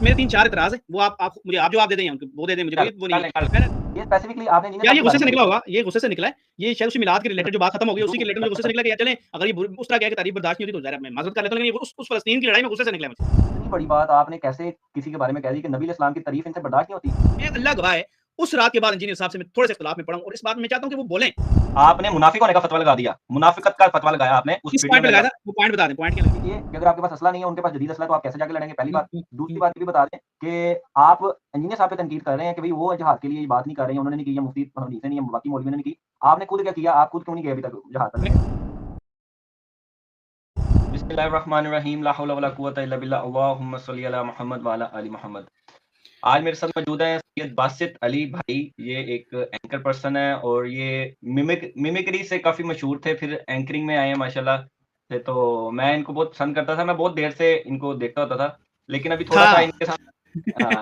मेरे 3-4 एतराज़ हैं, वो आप मुझे आप जवाब दे दें या वो दे दें मुझे, कोई वो नहीं है। मैंने ये स्पेसिफिकली आपने यार ये गुस्से से निकला होगा, ये गुस्से से निकला है, ये शायद उसी मिलाद के रिलेटेड जो बात खत्म हो गई, उसी के रिलेटेड मुझे गुस्से से निकला कि यार चलें, अगर ये उस तरह की तारीफ बर्दाश्त नहीं होती तो ज़ाहिर है मैं माज़रत कर लेता हूँ, लेकिन ये उस फ़लस्तीन की लड़ाई में गुस्से से निकला है मुझे। इतनी बड़ी बात आपने कैसे किसी के बारे में कह दी कि नबी इस्लाम की तारीफ इनसे बर्दाश्त नहीं होती? ये अल्लाह गवाह है, उस रात के बाद इंजीनियर साहब से मैं थोड़े से इख्तिलाफ में पड़ा हूँ और इस बात में मैं चाहता हूँ कि वो बोलें। आपने मुनाफिक होने का फतवा लगा दिया, मुनाफिकत का फतवा लगाया आपने उस किस वीडियो पॉइंट पे में लगाया था? वो पॉइंट बता दें, पॉइंट क्या लगा? ये कि अगर आपके पास असला नहीं है, उनके पास जदीद असला है, तो आप कैसे जाके लड़ेंगे, पहली बात। दूसरी हुँ। बात ये भी बता दें कि आप इंजीनियर साहब पे तनकीद कर रहे हैं कि भई वो जहाद के लिए ये बात नहीं कर रहे हैं, उन्होंने नहीं की, या मुफ्ती हनीफ ने नहीं, बाकी मौलवियों ने नहीं की। आपने खुद क्या किया? आप खुद क्यों नहीं गए अभी तक जहाद पर? बिस्मिल्लाहिर्रहमानिर्रहीम, ला हौला वला कुव्वता इल्ला बिल्लाह, अल्लाहुम्मा सल्लि अला मुहम्मद व अला आलि मुहम्मद। आज मेरे साथ मौजूद हैं सैयद बासित अली भाई, ये एक एंकर पर्सन है और ये मिमिक्री से काफ़ी मशहूर थे, फिर एंकरिंग में आए हैं माशाल्लाह से। तो मैं इनको बहुत पसंद करता था, मैं बहुत देर से इनको देखता होता था, लेकिन अभी थोड़ा-सा इनके साथ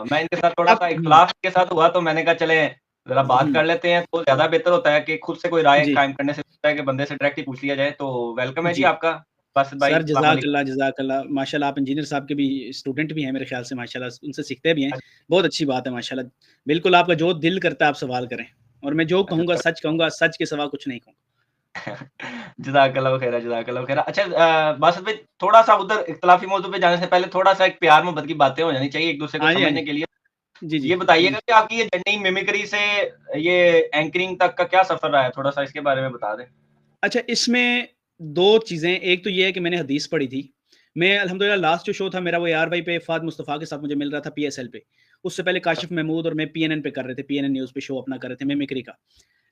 मैं इनके साथ थोड़ा-सा इख्तिलाफ इनके साथ हुआ, तो मैंने कहा चलें ज़रा बात कर लेते हैं, तो ज़्यादा बेहतर होता है कि खुद से कोई राय जी। कायम करने से अच्छा है कि बंदे से डायरेक्ट ही पूछ लिया जाए। तो वेलकम है जी जी। आपका बासित भाई, सर अस्सलाम वालेकुम। जज़ाकल्लाह, जज़ाकल्लाह। माशाल्लाह आप इंजीनियर साहब के भी स्टूडेंट भी हैं मेरे ख़्याल से माशाल्लाह, उनसे सीखते भी हैं। अच्छा, बहुत अच्छी बात है माशाल्लाह। बिल्कुल आपका जो दिल करता है आप सवाल करें और मैं जो कहूँगा अच्छा। सच कहूँगा, सच के सिवा कुछ नहीं कहूँगा। जज़ाकल्लाहु खैरा, जज़ाकल्लाहु खैरा। अच्छा बासित भाई, थोड़ा-सा उधर इख्तिलाफी मौज़ू पे जाने से पहले थोड़ा-सा एक प्यार-मोहब्बत की बातें हो जानी चाहिए एक-दूसरे को हाँ जी, हाँ समझने जी। के लिए। जी, जी, ये बताइएगा जी। कि आपकी ये जर्नी मिमिक्री से ये एंकरिंग तक का क्या सफ़र रहा है? थोड़ा-सा इसके बारे में बता दें। अच्छा इसमें 2 चीज़ें, एक तो ये है कि मैंने हदीस पढ़ी थी। मैं अल्हम्दुलिल्लाह लास्ट जो शो था मेरा वो यार भाई पे फ़ाद मुस्तफ़ा के साथ मुझे मिल रहा था पीएसएल पे। उससे पहले काशिफ़ महमूद और मैं पीएनएन पे कर रहे थे, पीएनएन न्यूज़ पे शो अपना कर रहे थे मिमिक्री का।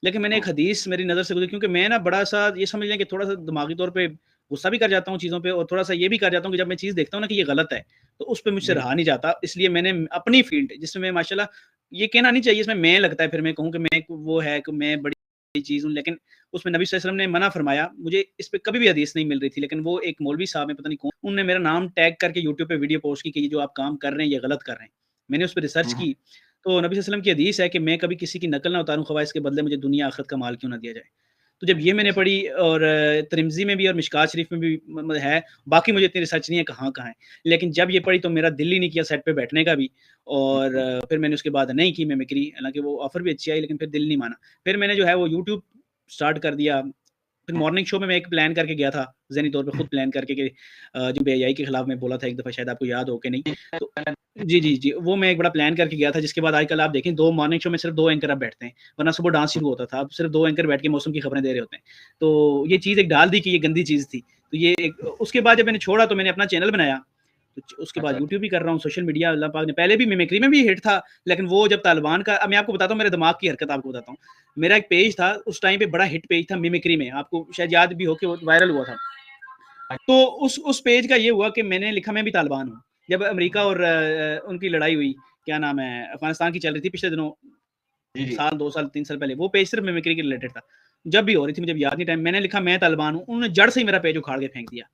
लेकिन मैंने हुँ, एक हदीस मेरी नज़र से गुज़री क्योंकि मैं ना बड़ा-सा ये समझ लें कि थोड़ा-सा दिमागी तौर पे गुस्सा भी कर जाता हूँ चीज़ों पे और थोड़ा-सा ये भी कर जाता हूँ कि जब मैं चीज़ देखता हूँ ना कि ये गलत है, तो उस पे मुझसे जी। रहा नहीं जाता। इसलिए मैंने अपनी फ़ील्ड जिसमें मैं माशाल्लाह ये कहना नहीं चाहिए इसमें मैं लगता है फिर मैं कहूँ कि मैं एक वो है कि मैं बड़ी चीज़ हूँ, लेकिन उसमें नबी सल्लल्लाहु अलैहि वसल्लम ने मना फरमाया। मुझे इस पे कभी भी हदीस नहीं मिल रही थी, लेकिन वो एक मौलवी साहब हैं, पता नहीं कौन, उन्होंने मेरा नाम टैग करके यूट्यूब पे वीडियो पोस्ट की कि ये जो आप काम कर रहे हैं, ये गलत कर रहे हैं। मैंने उस पे रिसर्च हुँ, हुँ। की, तो नबी सल्लल्लाहु अलैहि वसल्लम की हदीस है कि मैं कभी किसी की नकल ना उतारूँ, ख़वाह इसके बदले मुझे दुनिया आखिरत का माल क्यों ना दिया जाए। तो जब ये मैंने अच्छा। पढ़ी और तिरमिज़ी में भी और मिशकात शरीफ में भी है, बाकी मुझे इतनी रिसर्च नहीं है कहाँ-कहाँ है। लेकिन जब ये पढ़ी तो मेरा दिल ही नहीं किया सेट पे बैठने का भी हुँ, और हुँ। फिर मैंने उसके बाद नहीं की मिमिक्री, हालाँकि वो ऑफ़र भी अच्छी आई लेकिन फिर दिल नहीं माना। फिर मैंने जो है वो यूट्यूब स्टार्ट कर दिया। फिर हुँ। मॉर्निंग शो में मैं एक प्लान करके गया था, ज़हनी तौर पे खुद प्लान करके कि जो बेहयाई के खिलाफ मैं बोला था एक दफ़ा, शायद आपको याद हो कि नहीं। जी, तो मैंने जी, जी, जी, वो मैं एक बड़ा प्लान करके गया था जिसके बाद आजकल आप देखें 2 मॉर्निंग शो में सिर्फ़ 2 एंकर अब बैठते हैं, वरना सुबह डांस शुरू होता था, अब सिर्फ़ 2 एंकर बैठ के मौसम की खबरें दे रहे होते हैं। तो ये चीज़ एक डाल दी कि ये गंदी चीज़ थी। तो ये एक उसके बाद जब मैंने छोड़ा तो मैंने अपना चैनल बनाया, तो उसके बाद अच्छा, यूट्यूब भी कर रहा हूँ, सोशल मीडिया अल्लाह पाक ने पहले भी मिमिक्री में भी हिट था, लेकिन वो जब तालिबान का अब मैं आपको बताता हूँ मेरे दिमाग की हरकत आपको बताता हूँ। मेरा एक पेज था, उस टाइम पे बड़ा हिट पेज था मिमिक्री में, आपको शायद याद भी हो कि वो वायरल हुआ था। तो उस पेज का ये हुआ कि मैंने लिखा मैं भी तालिबान हूँ। जब अमेरिका और उनकी लड़ाई हुई, क्या नाम है, अफ़गानिस्तान की चल रही थी पिछले दिनों, जी, जी। साल, 2 साल, 3 साल पहले, वो पेज सिर्फ़ मिमिक्री के रिलेटेड था। जब भी हो रही थी मुझे अब याद नहीं टाइम, मैंने लिखा मैं तालिबान हूँ, उन्होंने जड़ से ही मेरा पेज उखाड़ के फेंक दिया।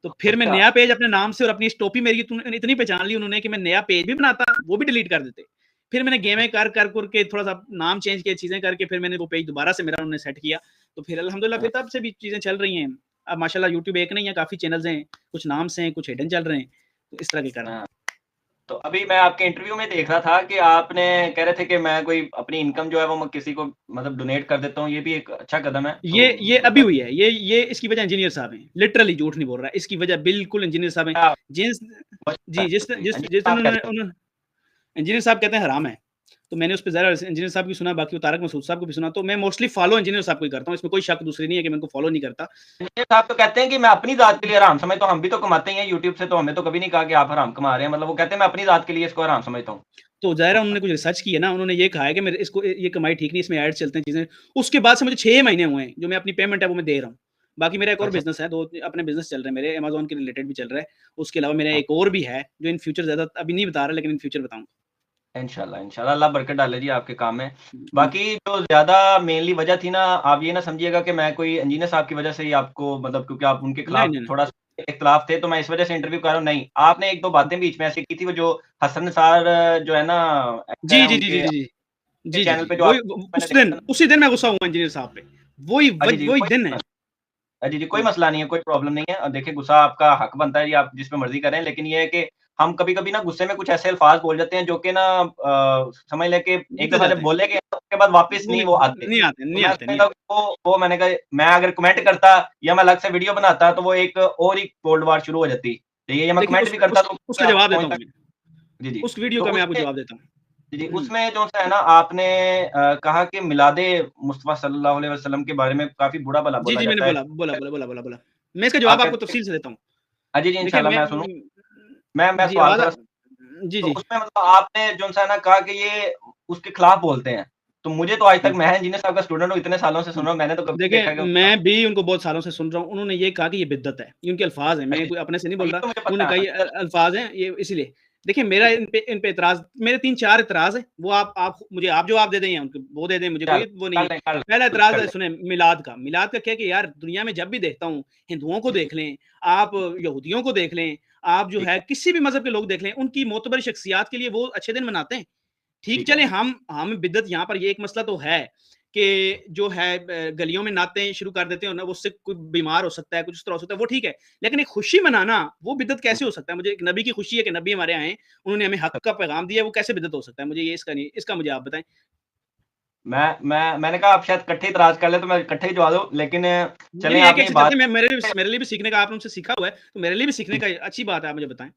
तो फिर मैं अच्छा, नया पेज अपने नाम से और अपनी इस टोपी मेरी इतनी पहचान ली उन्होंने कि मैं नया पेज भी बनाता, वो भी डिलीट कर देते। फिर मैंने गेमें कर के थोड़ा-सा नाम चेंज किए, चीज़ें करके फिर मैंने वो पेज दोबारा से मेरा उन्होंने सेट किया। तो फिर अल्हम्दुलिल्लाह हाँ, फिर तब से भी चीज़ें चल रही हैं। अब माशाल्लाह यूट्यूब एक नहीं है, काफ़ी चैनल्स हैं, कुछ नाम से हैं, कुछ हिडन चल रहे हैं। तो इस तरह के कर रहा हूँ। हाँ। तो अभी मैं आपके इंटरव्यू में देख रहा था कि आपने कह रहे थे कि मैं कोई अपनी इनकम जो है वो मैं किसी को मतलब डोनेट कर देता हूँ, ये भी एक अच्छा कदम है। ये अभी हुई है। ये इसकी वजह इंजीनियर साहब हैं। लिटरली झूठ नहीं बोल रहा। इसकी वजह बिल्कुल इंजीनियर साहब हैं। क्या जिस वजह जी, है जिस उसकी? जिस अंजीर जिस दिन साहब उन्होंने कहते हैं। उन्होंने इंजीनियर साहब कहते हैं हराम है। तो मैंने उस पे ज़रा इंजीनियर साहब की सुना, बाकी वो तारक मसूद साहब को भी सुना, तो मैं मोस्टली फॉलो इंजीनियर साहब को ही करता हूँ। इसमें कोई शक दूसरी नहीं है कि मैं उनको फॉलो नहीं करता। अंजीर साहब तो कहते हैं कि मैं अपनी ज़ात के लिए हराम समझता हूँ, हम भी तो कमाते ही हैं यूट्यूब से, तो हमें तो कभी नहीं कहा कि आप हराम कमा रहे हैं। मतलब वो कहते हैं मैं अपनी ज़ात के लिए इसको हराम समझता हूँ। तो ज़ाहिर है उन्होंने कुछ रिसर्च की है ना, उन्होंने ये कहा है कि मेरे इसको ये कमाई ठीक नहीं, इसमें ऐड चलते हैं चीज़ें। उसके बाद से मुझे 6 महीने हुए हैं, जो मैं अपनी पेमेंट है वो मैं दे रहा हूँ। बाकी मेरा एक और अच्छा, बिज़नेस है, 2 अपने बिज़नेस चल रहे हैं मेरे, अमेज़न के रिलेटेड भी चल रहा है। उसके अलावा मेरा हाँ। एक और भी है, जो इन फ्यूचर ज़्यादा अभी नहीं बता रहा, लेकिन इन फ्यूचर बताऊँगा। इंशाल्लाह, इंशाल्लाह अल्लाह बरकत डाले जी आपके काम में। जी। बाकी जो ज़्यादा मेनली वजह थी ना, आप ये ना समझिएगा कि मैं कोई इंजीनियर साहब की वजह से ही आपको मतलब क्योंकि आप उनके नहीं, खिलाफ नहीं, नहीं। थोड़ा-सा इख्तिलाफ थे, तो मैं इस वजह से इंटरव्यू कर रहा हूँ, नहीं। आपने 1-2 बातें बीच में ऐसी की थी, वो जो हसन निसार जो है ना एक्टर जी, हैं जी, जी, जी, उनके जी, जी। जी, जी, चैनल जी। पे जो वही आप व मैंने उस दिन देखा था उसी दिन मैं गुस्सा हुआ इंजीनियर साहब पे। जी, जी, वही दिन है। जी, जी, कोई जी। मसला नहीं है, कोई प्रॉब्लम नहीं है। देखिए गुस्सा आपका हक बनता है जी, आप जिस पे मर्ज़ी करें, लेकिन ये है कि हम कभी-कभी ना गुस्से में कुछ ऐसे अल्फाज बोल जाते हैं जो कि ना समझ लें कि एक बीत दफ़ा जाते जब हैं। बोले गए उसके बाद वापस वो नहीं वो आते। नहीं आते, तो नहीं मैं आते, नहीं समझता हूँ आते। कि वो मैंने कहा मैं अगर कमेंट करता या मैं अलग से वीडियो बनाता तो वो एक और ही कोल्ड वॉर शुरू हो जाती। तो ये मैं देखिए कमेंट भी करता तो उसका जवाब देता पहुँच हूँ तक मैं। जी, जी। उस वीडियो तो का मैं आपको उसमें जवाब देता हूँ। जी, जी, हुँ। उसमें जो है ना आपने कहा कि मिलादे मुस्तफ़ा सल्लल्लाहु अलैहि वसल्लम के बारे में काफ़ी बुरा-भला जी, बोला जी, मैंने जाता है। बोला। मैं इसका जवाब आकर आपको तफ़सील से देता हूँ। जी, जी, देखिए इंशाल्लाह मैं सुनूँ। मैं जी, सवाल आवाज़ थोड़ा जी, तो जी। उसमें मतलब आपने जो सा ना कहा कि ये उसके खिलाफ बोलते हैं। तो मुझे तो आज तक हुँ, मैं इंजीनियर साहब का स्टूडेंट हूँ, इतने सालों से सुन हुँ। रहा हूँ, मैंने तो कभी नहीं देखिए, देखा कि मैं भी उनको बहुत सालों से सुन रहा हूँ। उन्होंने ये कहा कि ये बिद्अत है। ये उनके अल्फ़ाज़ हैं, मैं जी, कोई अपने से नहीं ये बोल रहा। तो मुझे उन्होंने पता कहा है। ये अल्फ़ाज़ हैं, ये इसीलिए। देखिए, मेरा इन पे इतराज़ मेरे 3-4 इतराज़ हैं। वो आप मुझे आप जवाब दे दें या उनको वो दे दें, मुझे चल कोई वो नहीं कर है। लें, कर लें, पहला कुछ इतराज़ कर लें। सुनें मिलाद का। मिलाद का क्या है कि यार दुनिया में जब भी देखता हूँ, हिंदुओं को जी, देख लें, आप यहूदियों को देख लें, आप जो ठीक है है, किसी भी मज़हब के लोग देख लें, उनकी मोतबर शख्सियात के लिए वो अच्छे दिन मनाते हैं। ठीक ठीक है। चले हम बिद्दत यहाँ पर ये एक मसला तो है कि जो है गलियों में नाते शुरू कर देते हो ना, वो उससे कोई बीमार हो सकता है, कुछ इस तरह हो सकता है, वो ठीक है। लेकिन एक खुशी मनाना, वो बिद्दत हुँ, कैसे हो सकता है? मुझे एक नबी की खुशी है कि नबी हमारे आए हैं, उन्होंने हमें हक का पैगाम दिया है, वो कैसे बिद्दत हो सकता है? मुझे ये इसका नहीं इसका मुझे आप बताएँ। मैंने कहा आप शायद इकट्ठे इतराज़ कर लें तो मैं इकट्ठे ही जवाब दूँ, लेकिन नहीं, चलें नहीं, एक आपने एक ये से बात चलते हैं, मेरे लिए भी सीखने का आपने उनसे सीखा हुआ है, तो मेरे लिए भी सीखने का अच्छी बात है, आप मुझे बताएँ।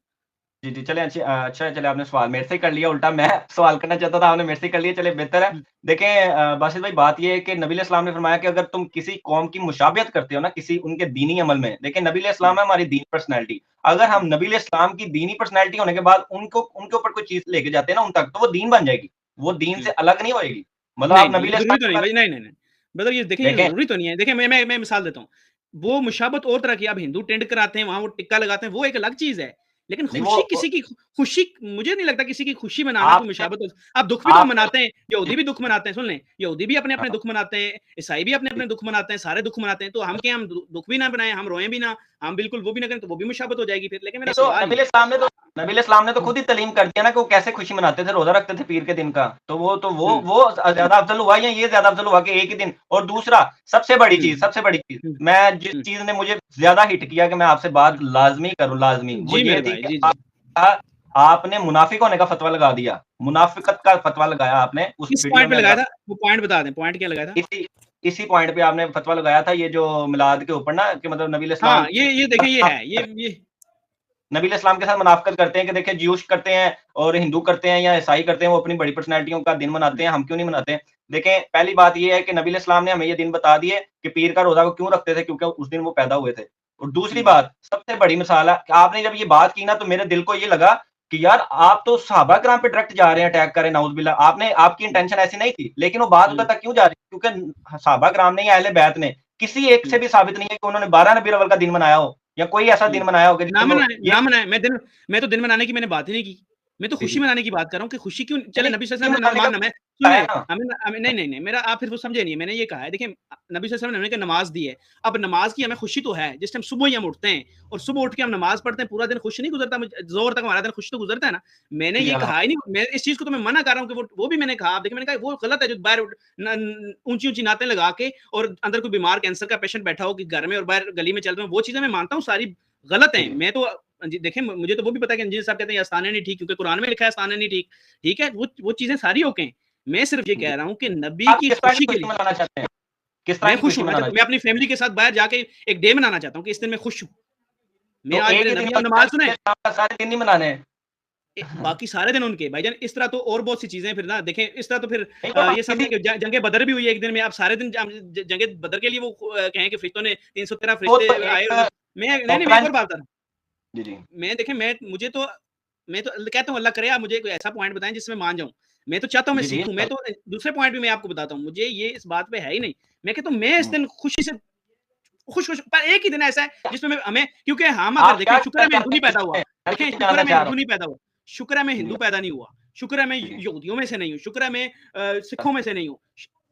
जी, जी, चलें अच्छा चलिए आपने सवाल मेरे से कर लिया उल्टा मैं सवाल करना चाहता था, आपने मेरे से कर लिया, चलिए बेहतर है। हुँ, देखें बासित भाई बात ये है कि नबी इस्लाम ने फरमाया कि अगर तुम किसी कौम की मुशाबियत करते हो ना किसी उनके दीनी अमल में, देखिए नबी हुँ, इस्लाम है हमारी दीनी पर्सनैलिटी। अगर हुँ, हम नबी इस्लाम की दीनी पर्सनैलिटी होने के बाद उनको उनके ऊपर कोई चीज़ लेके जाते हैं ना उन तक, तो वो दीन बन जाएगी। वो दीन हुँ। से अलग नहीं होएगी। मतलब नहीं, आप नहीं, नबी ये इस्लाम ज़रूरी तो के नहीं बारे भाई, नहीं, नहीं, नहीं। मतलब ये देखिए ये देखें ज़रूरी तो नहीं है। देखिए मैं मिसाल देता हूँ। वो मुशाबत और तरह की अब हिंदू टेंट कराते हैं, वहाँ वो टिक्का लगाते हैं, वो एक अलग चीज़ है। लेकिन नहीं खुशी वो किसी की खुशी मुझे नहीं लगता किसी की खुशी मनाना कोई आपने मुशाबत हो आप दुःख भी तो हम आपने मनाते हैं, यहूदी भी दुःख मनाते हैं, सुन लें, यहूदी भी अपने-अपने हाँ, दुःख मनाते हैं, ईसाई भी अपने-अपने दुःख मनाते हैं, सारे दुःख मनाते हैं, तो हम क्या हम दुःख भी ना मनाएँ, हम रोएँ भी ना, हम बिल्कुल वो भी ना करें, तो वो भी मुशाबत हो जाएगी फिर। लेकिन मेरा नहीं तो सवाल ये है नबी इस्लाम ने तो हुँ, खुद ही तलीम कर दिया ना कि वो कैसे खुशी मनाते थे, रोज़ा रखते थे पीर के दिन का। तो हुँ, वो ज़्यादा अफ़ज़ल हुआ या ये ज़्यादा अफ़ज़ल हुआ कि एक ही दिन और दूसरा हुँ, सबसे बड़ी चीज़, हुँ, मैं जिस हुँ। चीज़ ने मुझे ज़्यादा हिट किया कि मैं आपसे बात लाज़मी करूँ लाज़मी, वो जी, ये मेरे थी भाई। कि जी, आप जी। कहा आपने मुनाफ़िक होने का फ़तवा लगा दिया। मुनाफ़िकत का फ़तवा लगाया आपने उस किस वीडियो पॉइंट पे में अगर लगाया आप था? वो पॉइंट बता दें, पॉइंट क्या लगाया था? इसी इसी पॉइंट पे आपने फ़तवा लगाया था ये जो मिलाद के ऊपर ना कि मतलब नबी इस्लाम हाँ, ये देखें ये है, ये नबी इस्लाम के साथ मुनाफ़िकत करते हैं कि देखिए ज्यूश करते हैं और हिंदू करते हैं या ईसाई करते हैं, वो अपनी बड़ी पर्सनैलिटियों का दिन मनाते हैं, हम क्यों नहीं मनाते? देखें, पहली बात ये है कि नबी इस्लाम ने हमें ये दिन बता दिए कि पीर का रोज़ा वो क्यों रखते थे, क्योंकि उस दिन वो पैदा हुए थे। और दूसरी हुँ, बात, सबसे बड़ी मिसाल है कि आपने जब ये बात की ना तो मेरे दिल को ये लगा कि यार आप तो सहाबा किराम पे डायरेक्ट जा रहे हैं, अटैक कर रहे हैं, नाउज़ुबिल्लाह। आपकी हुँ, इंटेंशन ऐसी नहीं थी, लेकिन वो बात उधर हुँ, तक क्यों जा रही है? क्योंकि सहाबा किराम ने या अहले बैत ने किसी एक हुँ, से भी साबित नहीं है कि उन्होंने 12 रबीउल अव्वल का दिन मनाया हो या कोई ऐसा हुँ। दिन मनाया हो कि जिसमें वो ये ना मनाएँ, मैं तो दिन मनाने की मैंने बात ही नहीं की। मैं तो जी, खुशी जी। मनाने की बात कर रहा हूँ कि खुशी क्यों नहीं, चले नहीं, नबी खुशी सल्लल्लाहु अलैहि मनाने वसल्लम का ने हमें सुन है लें, ना। हमें नहीं, नहीं, नहीं, मेरा आप फिर वो समझे नहीं, मैंने ये कहा है देखिए नबी सल्लल्लाहु अलैहि वसल्लम ने हमें नमाज़ दी है। अब नमाज़ की हमें खुशी तो है, जिस टाइम सुबह ही हम उठते हैं और सुबह उठ के हम नमाज़ पढ़ते हैं, पूरा दिन खुश नहीं गुज़रता ज़ोहर तक हमारा दिन खुश तो गुज़रता है ना। मैंने जी, ये कहा ही अल्हम्दुलिल्लाह। नहीं, मैं इस चीज़ को तो मैं मना कर रहा हूँ कि वो भी मैंने कहा, देखिए मैंने कहा वो गलत है जो बाहर न ऊँची-ऊँची नातें लगा के और अंदर कोई बीमार कैंसर का पेशेंट बैठा हो कि घर में और बाहर गली में चल रहे हो, वो चीज़ें मैं मानता हूँ सारी गलत जी, हैं। जी। मैं तो जी, देखिए मुझे तो वो भी पता है कि इंजीनियर साहब कहते हैं ये आस्थाने नहीं ठीक क्योंकि कुरान में लिखा है आस्थाने नहीं ठीक। ठीक है? वो चीज़ें सारी ओके हैं। मैं सिर्फ़ ये जी। कह रहा हूँ कि नबी आप की किस तरह की खुशी के खुशी लिए मनाना चाहते हैं? किस तरह मैं की खुश खुशी हूँ। मनाना मैं चाहते अपनी फैमिली के साथ बाहर जाके एक डे मनाना चाहता हूँ कि इस दिन मैं खुश हूँ। मैं तो आज एक मेरे ही दिन नबी अब मनाना है, नमाज़ सुने पूरे साल का सारे दिन नहीं मनाने हैं? बाकी सारे दिन उनके भाईजान इस तरह तो और बहुत सी चीज़ें फिर ना देखें इस तरह तो फिर नहीं तो हम ये समझें किसी कि जंगे बदर भी हुई है एक दिन में आप सारे दिन जंगे बदर के लिए वो कहें कि फरिश्तों ने 313 वो फरिश्ते तो आए एक मैं नहीं मैं एक ऑफलाइन और बात बता रहा हूँ। जी, जी। मैं देखें मैं तो कहता हूँ अल्लाह करे आप मुझे कोई ऐसा पॉइंट बताएँ जिसमें मान जाऊँ। मैं तो चाहता हूँ मैं जी, जी, सीखूँ, मैं इंशाल्लाह। तो दूसरे पॉइंट भी मैं आपको बताता हूँ। मुझे ये इस बात पे है ही नहीं। मैं कहता हूँ मैं इस हुँ। दिन खुशी से खुश-खुश पर एक ही दिन ऐसा है जिसमें मैं हमें क्योंकि हम अगर आप देखें क्या शुक्र है कहना मैं हिंदू चाहते नहीं हैं पैदा इसमें? हुआ। मैं देखें ये शुक्र है जानना मैं चाह रहा हिंदू हूँ। नहीं पैदा हुआ। शुक्र है मैं जी, हिंदू जी, पैदा नहीं हुआ। शुक्र है मैं जी, जी। यहूदियों में से नहीं हूँ। शुक्र है मैं सिखों में से नहीं हूँ।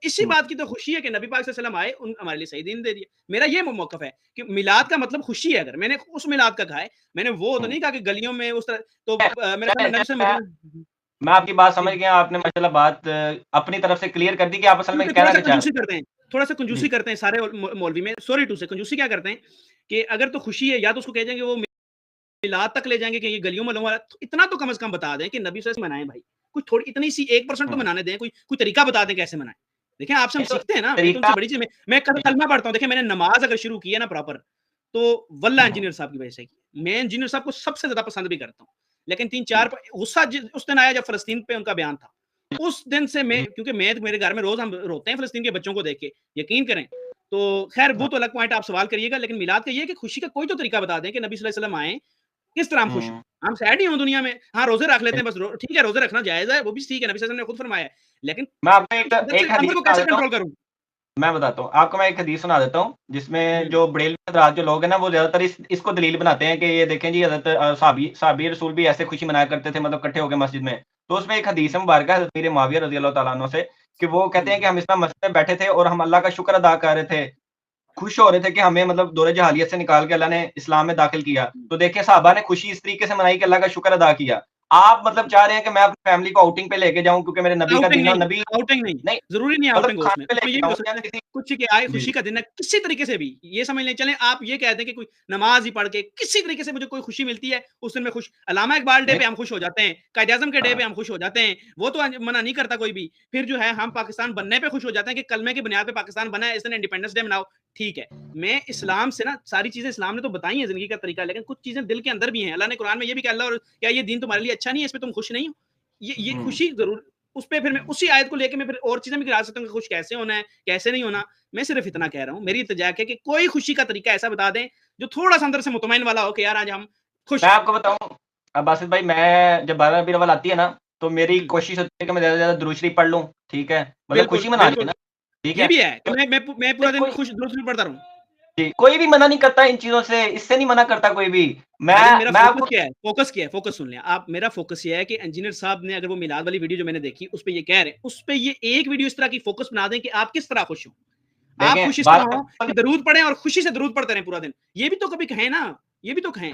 इसी हुँ, बात की तो खुशी है कि नबी पाक सल्लल्लाहु अलैहि वसल्लम आए, उन हमारे लिए सही दीन दे दिया। मेरा ये मौक़िफ़ है कि मिलाद का मतलब खुशी है अगर मैंने उस मिलाद का कहा है। मैंने वो तो हुँ। नहीं कहा कि गलियों में उस तरह तो मेरे ख्याल चलें में नबी चलें से मतलब मैं आपकी बात समझ जी। गया, आपने माशाल्लाह बात अपनी तरफ से क्लियर कर दी कि आप असल में क्योंकि कहना थोड़ा-सा क्या चाह रहे कंजूसी करते हैं हैं। जी। करते हैं सारे मौलवी में सॉरी टू से कंजूसी क्या करते हैं कि अगर तो खुशी है या तो उसको कह देंगे वो मिलाद तक ले जाएंगे कि ये गलियों में वाला, तो इतना तो कम से कम बता दें कि नबी से मनाएं भाई, कुछ थोड़ी इतनी सी 1% तो मनाने दें, कोई तरीका बता दें कैसे मनाएं। देखिए आपसे हम तो सीखते हैं ना, ये तो तरीका उनसे बड़ी चीज। मैं कलमा पढ़ता हूँ, देखिए मैंने नमाज अगर शुरू की है ना प्रॉपर, तो वल्लाह इंजीनियर साहब की वजह से की। मैं इंजीनियर साहब को सबसे ज्यादा पसंद भी करता हूँ, लेकिन 3-4 गुस्सा उस दिन आया जब फलस्तीन पे उनका बयान था, उस दिन से मैं, क्योंकि मैं मेरे घर में रोज हम रोते हैं फलस्तीन के बच्चों को देख के, यकीन करें। तो खैर वो तो अलग पॉइंट, आप सवाल करिएगा, लेकिन मिलाद का ये है कि खुशी का कोई तो तरीका बता दें कि नबी सल्लल्लाहु अलैहि वसल्लम आए, किस तरह हम खुश हों। हम सैड ही हों दुनिया में, हाँ रोजे रख लेते हैं बस, ठीक है रोजे रखना जायज है, वो भी ठीक है, नबी सल्लल्लाहु अलैहि वसल्लम ने खुद फरमाया है, लेकिन मैं आपको उस अंदर से एक अंदर हदीस को सुना कैसे देता हूँ, कंट्रोल करूं। मैं बताता हूँ आपको, मैं एक हदीस सुना देता हूँ जिसमें जो बरेलवी हजरात जो लोग हैं ना, वो ज्यादातर इसको दलील बनाते हैं कि ये देखें जी हजरत साहबी रसूल भी ऐसे खुशी मनाया करते थे, मतलब इकट्ठे होकर मस्जिद में। तो उसमें एक हदीस मुबारक है हज़रत मीर मुआविया रज़ी अल्लाह तआला अन्हु से, कि वो कहते हैं कि हम इस तरह मस्जिद में बैठे थे और हम अल्लाह का शुक्र अदा कर रहे थे, खुश हो रहे थे कि हमें मतलब दौरे जहालियत से निकाल के अल्लाह ने इस्लाम में दाखिल किया। तो देखिए साहबा ने खुशी इस तरीके से मनाई कि अल्लाह का शुक्र अदा किया। आप मतलब चाह रहे हैं कि मैं अपनी फैमिली को आउटिंग पे लेके जाऊँ क्योंकि मेरे नबी का आउटिंग दिन है, नहीं, नबी आउटिंग नहीं, नहीं, ज़रूरी नहीं मतलब आउटिंग हो उसमें। खाने पे उसमें लेके ये भी हो जाऊँ या सकता है, किसी कुछ के आए जी, खुशी का दिन है, किसी तरीके से भी, ये समझ लें चलें, आप ये कह दें कि कोई नमाज़ ही पढ़ के किसी तरीके से मुझे कोई खुशी मिलती है, उस दिन मैं खुश। अल्लामा इकबाल डे नहीं पे हम खुश हो जाते हैं, कायद-ए-आज़म के डे हाँ, पे हम खुश हो जाते हैं, वो तो मना नहीं करता कोई भी। फिर जो है हम पाकिस्तान बनने पे खुश हो जाते हैं कि कलमे की बुनियाद पे पाकिस्तान बना है, इस दिन इंडिपेंडेंस डे मनाओ, ठीक है। मैं इस्लाम से ना सारी चीज़ें इस्लाम ने तो बताई हैं ज़िंदगी का तरीका, लेकिन कुछ चीज़ें दिल के अंदर भी हैं। अल्लाह ने कुरान में ये भी कहा, अल्लाह और क्या ये दीन तुम्हारे लिए अच्छा नहीं है, इस पे तुम खुश नहीं हो? ये हुँ। खुशी ज़रूर, उस पे फिर मैं उसी आयत को लेके मैं फिर और चीज़ें भी गिरा सकता हूँ कि खुश कैसे होना है, कैसे नहीं होना। मैं सिर्फ़ इतना कह रहा हूँ, मेरी इल्तिजा है कि कोई खुशी का तरीका ऐसा बता दें, जो थोड़ा-सा अंदर से मुतमईन वाला हो कि यार आज हम खुश मैं हैं। आपको बताऊँ बासित भाई, मैं जब 12 रबीउल अव्वल आती है ना, तो मेरी हुँ, कोशिश होती है कि मैं ज़्यादा से ज़्यादा दुरूद शरीफ पढ़ लूँ, ठीक है? मतलब बिल्कुल, खुशी मनानी है बिल्कुल। ना, ठीक ये है? भी है कि तो मैं से पूरा दिन कोई खुश दुरूद शरीफ पढ़ता रहूँ। जी, कोई भी मना नहीं करता इन चीज़ों से, इससे नहीं मना करता कोई भी। लेकिन मेरा मैं फ़ोकस आपको क्या है? फ़ोकस क्या है? फ़ोकस सुन लें आप, मेरा फ़ोकस ये है कि इंजीनियर साहब ने अगर वो मिलाद वाली वीडियो जो मैंने देखी, उसपे ये कह रहे हैं, उसपे ये एक वीडियो इस तरह की फ़ोकस बना दें कि आप किस तरह खुश हो। आप देखें खुश इस तरह 12 हो कि दरूद पढ़ें और खुशी से दरूद पढ़ते रहें पूरा दिन। ये भी तो कभी कहें ना, ये भी तो कहें।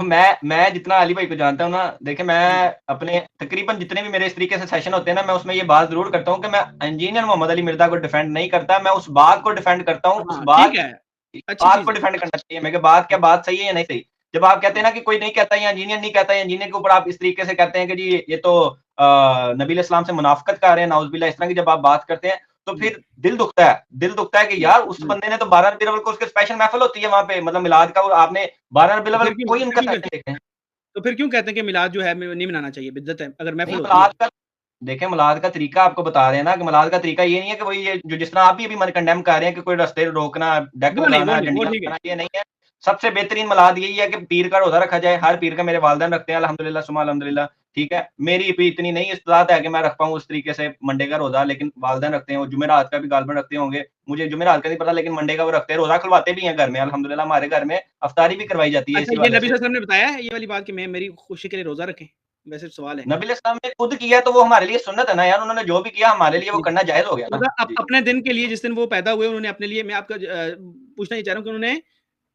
मैं जितना अली भाई को जानता हूँ ना, देखिए जी, मैं अपने तकरीबन जितने भी मेरे इस तरीके से सेशन होते हैं ना, मैं उसमें ये बात ज़रूर करता हूँ कि मैं इंजीनियर मोहम्मद अली मिर्ज़ा को डिफेंड नहीं करता, मैं उस बात को डिफेंड करता हूँ, उस हाँ, ठीक बात है, अच्छी बात चीज़ को है। डिफेंड करना चाहिए। मैं कहा बात क्या, बात सही है या नहीं सही? जब आप कहते हैं हुँ, ना कि कोई नहीं कहता या इंजीनियर नहीं कहता, या इंजीनियर के ऊपर आप इस तरीके से कहते हैं कि जी ये तो नबी इस्लाम से मुनाफ़िकत कर रहे हैं, नाउज़ुबिल्लाह, इस तरह की जब आप बात करते हैं, तो हुँ, फिर दिल दुखता है कि हुँ, यार उस हुँ। बंदे ने तो 12 रबीउल अव्वल को उसकी स्पेशल महफ़िल होती है वहाँ पे, मतलब मिलाद का, और आपने 12 रबीउल अव्वल कोई फिर उनका क्यों सेशन कहते देखे हैं? तो फिर क्यों कहते हैं कि मिलाद जो है नहीं मनाना चाहिए, बिदअत है, अगर नहीं, महफ़िल होती है मिलाद तो? का देखिए, मिलाद का तरीका आपको बता रहे हैं ना, कि मिलाद का तरीका ये नहीं है कि वही ये जो जिस तरह आप भी अभी मन कंडेम कर रहे हैं कि कोई रास्ते रोकना, डेक वो लगाना, नहीं, वो डंडियाँ ठीक है। लगाना, ये नहीं है। सबसे बेहतरीन मिलाद यही है कि पीर का रोज़ा रखा जाए, हर पीर का मेरे वालिदैन रखते हैं अल्हम्दुलिल्लाह सुम्मा अल्हम्दुलिल्लाह, ठीक है। मेरी भी इतनी नहीं इस्तात है कि मैं रख पाऊँ उस तरीके से मंडे का रोज़ा, लेकिन वालिदैन रखते हैं, और जुमेरात का भी गालिबन रखते होंगे। मुझे जुमेरात का नहीं पता, लेकिन मंडे का वो रखते हैं, रोज़ा खुलवाते भी हैं घर में अल्हम्दुलिल्लाह, हमारे घर में इफ्तारी भी करवाई जाती है अच्छा, इसी ये वाले नबी से। सल्लल्लाहु अलैहि वसल्लम ने बताया है ये वाली बात कि मैं मेरी खुशी के लिए रोज़ा रखें? वैसे सवाल है। नबी इस्लाम ने खुद किया तो वो हमारे लिए सुन्नत है ना यार, उन्होंने जो भी किया हमारे लिए वो जी, करना जायज़ हो गया ना। मतलब जी। अपने दिन के लिए जिस दिन वो पैदा हुए उन्होंने अपने लिए, मैं आपका पूछना ये चाह रहा हूँ कि उन्होंने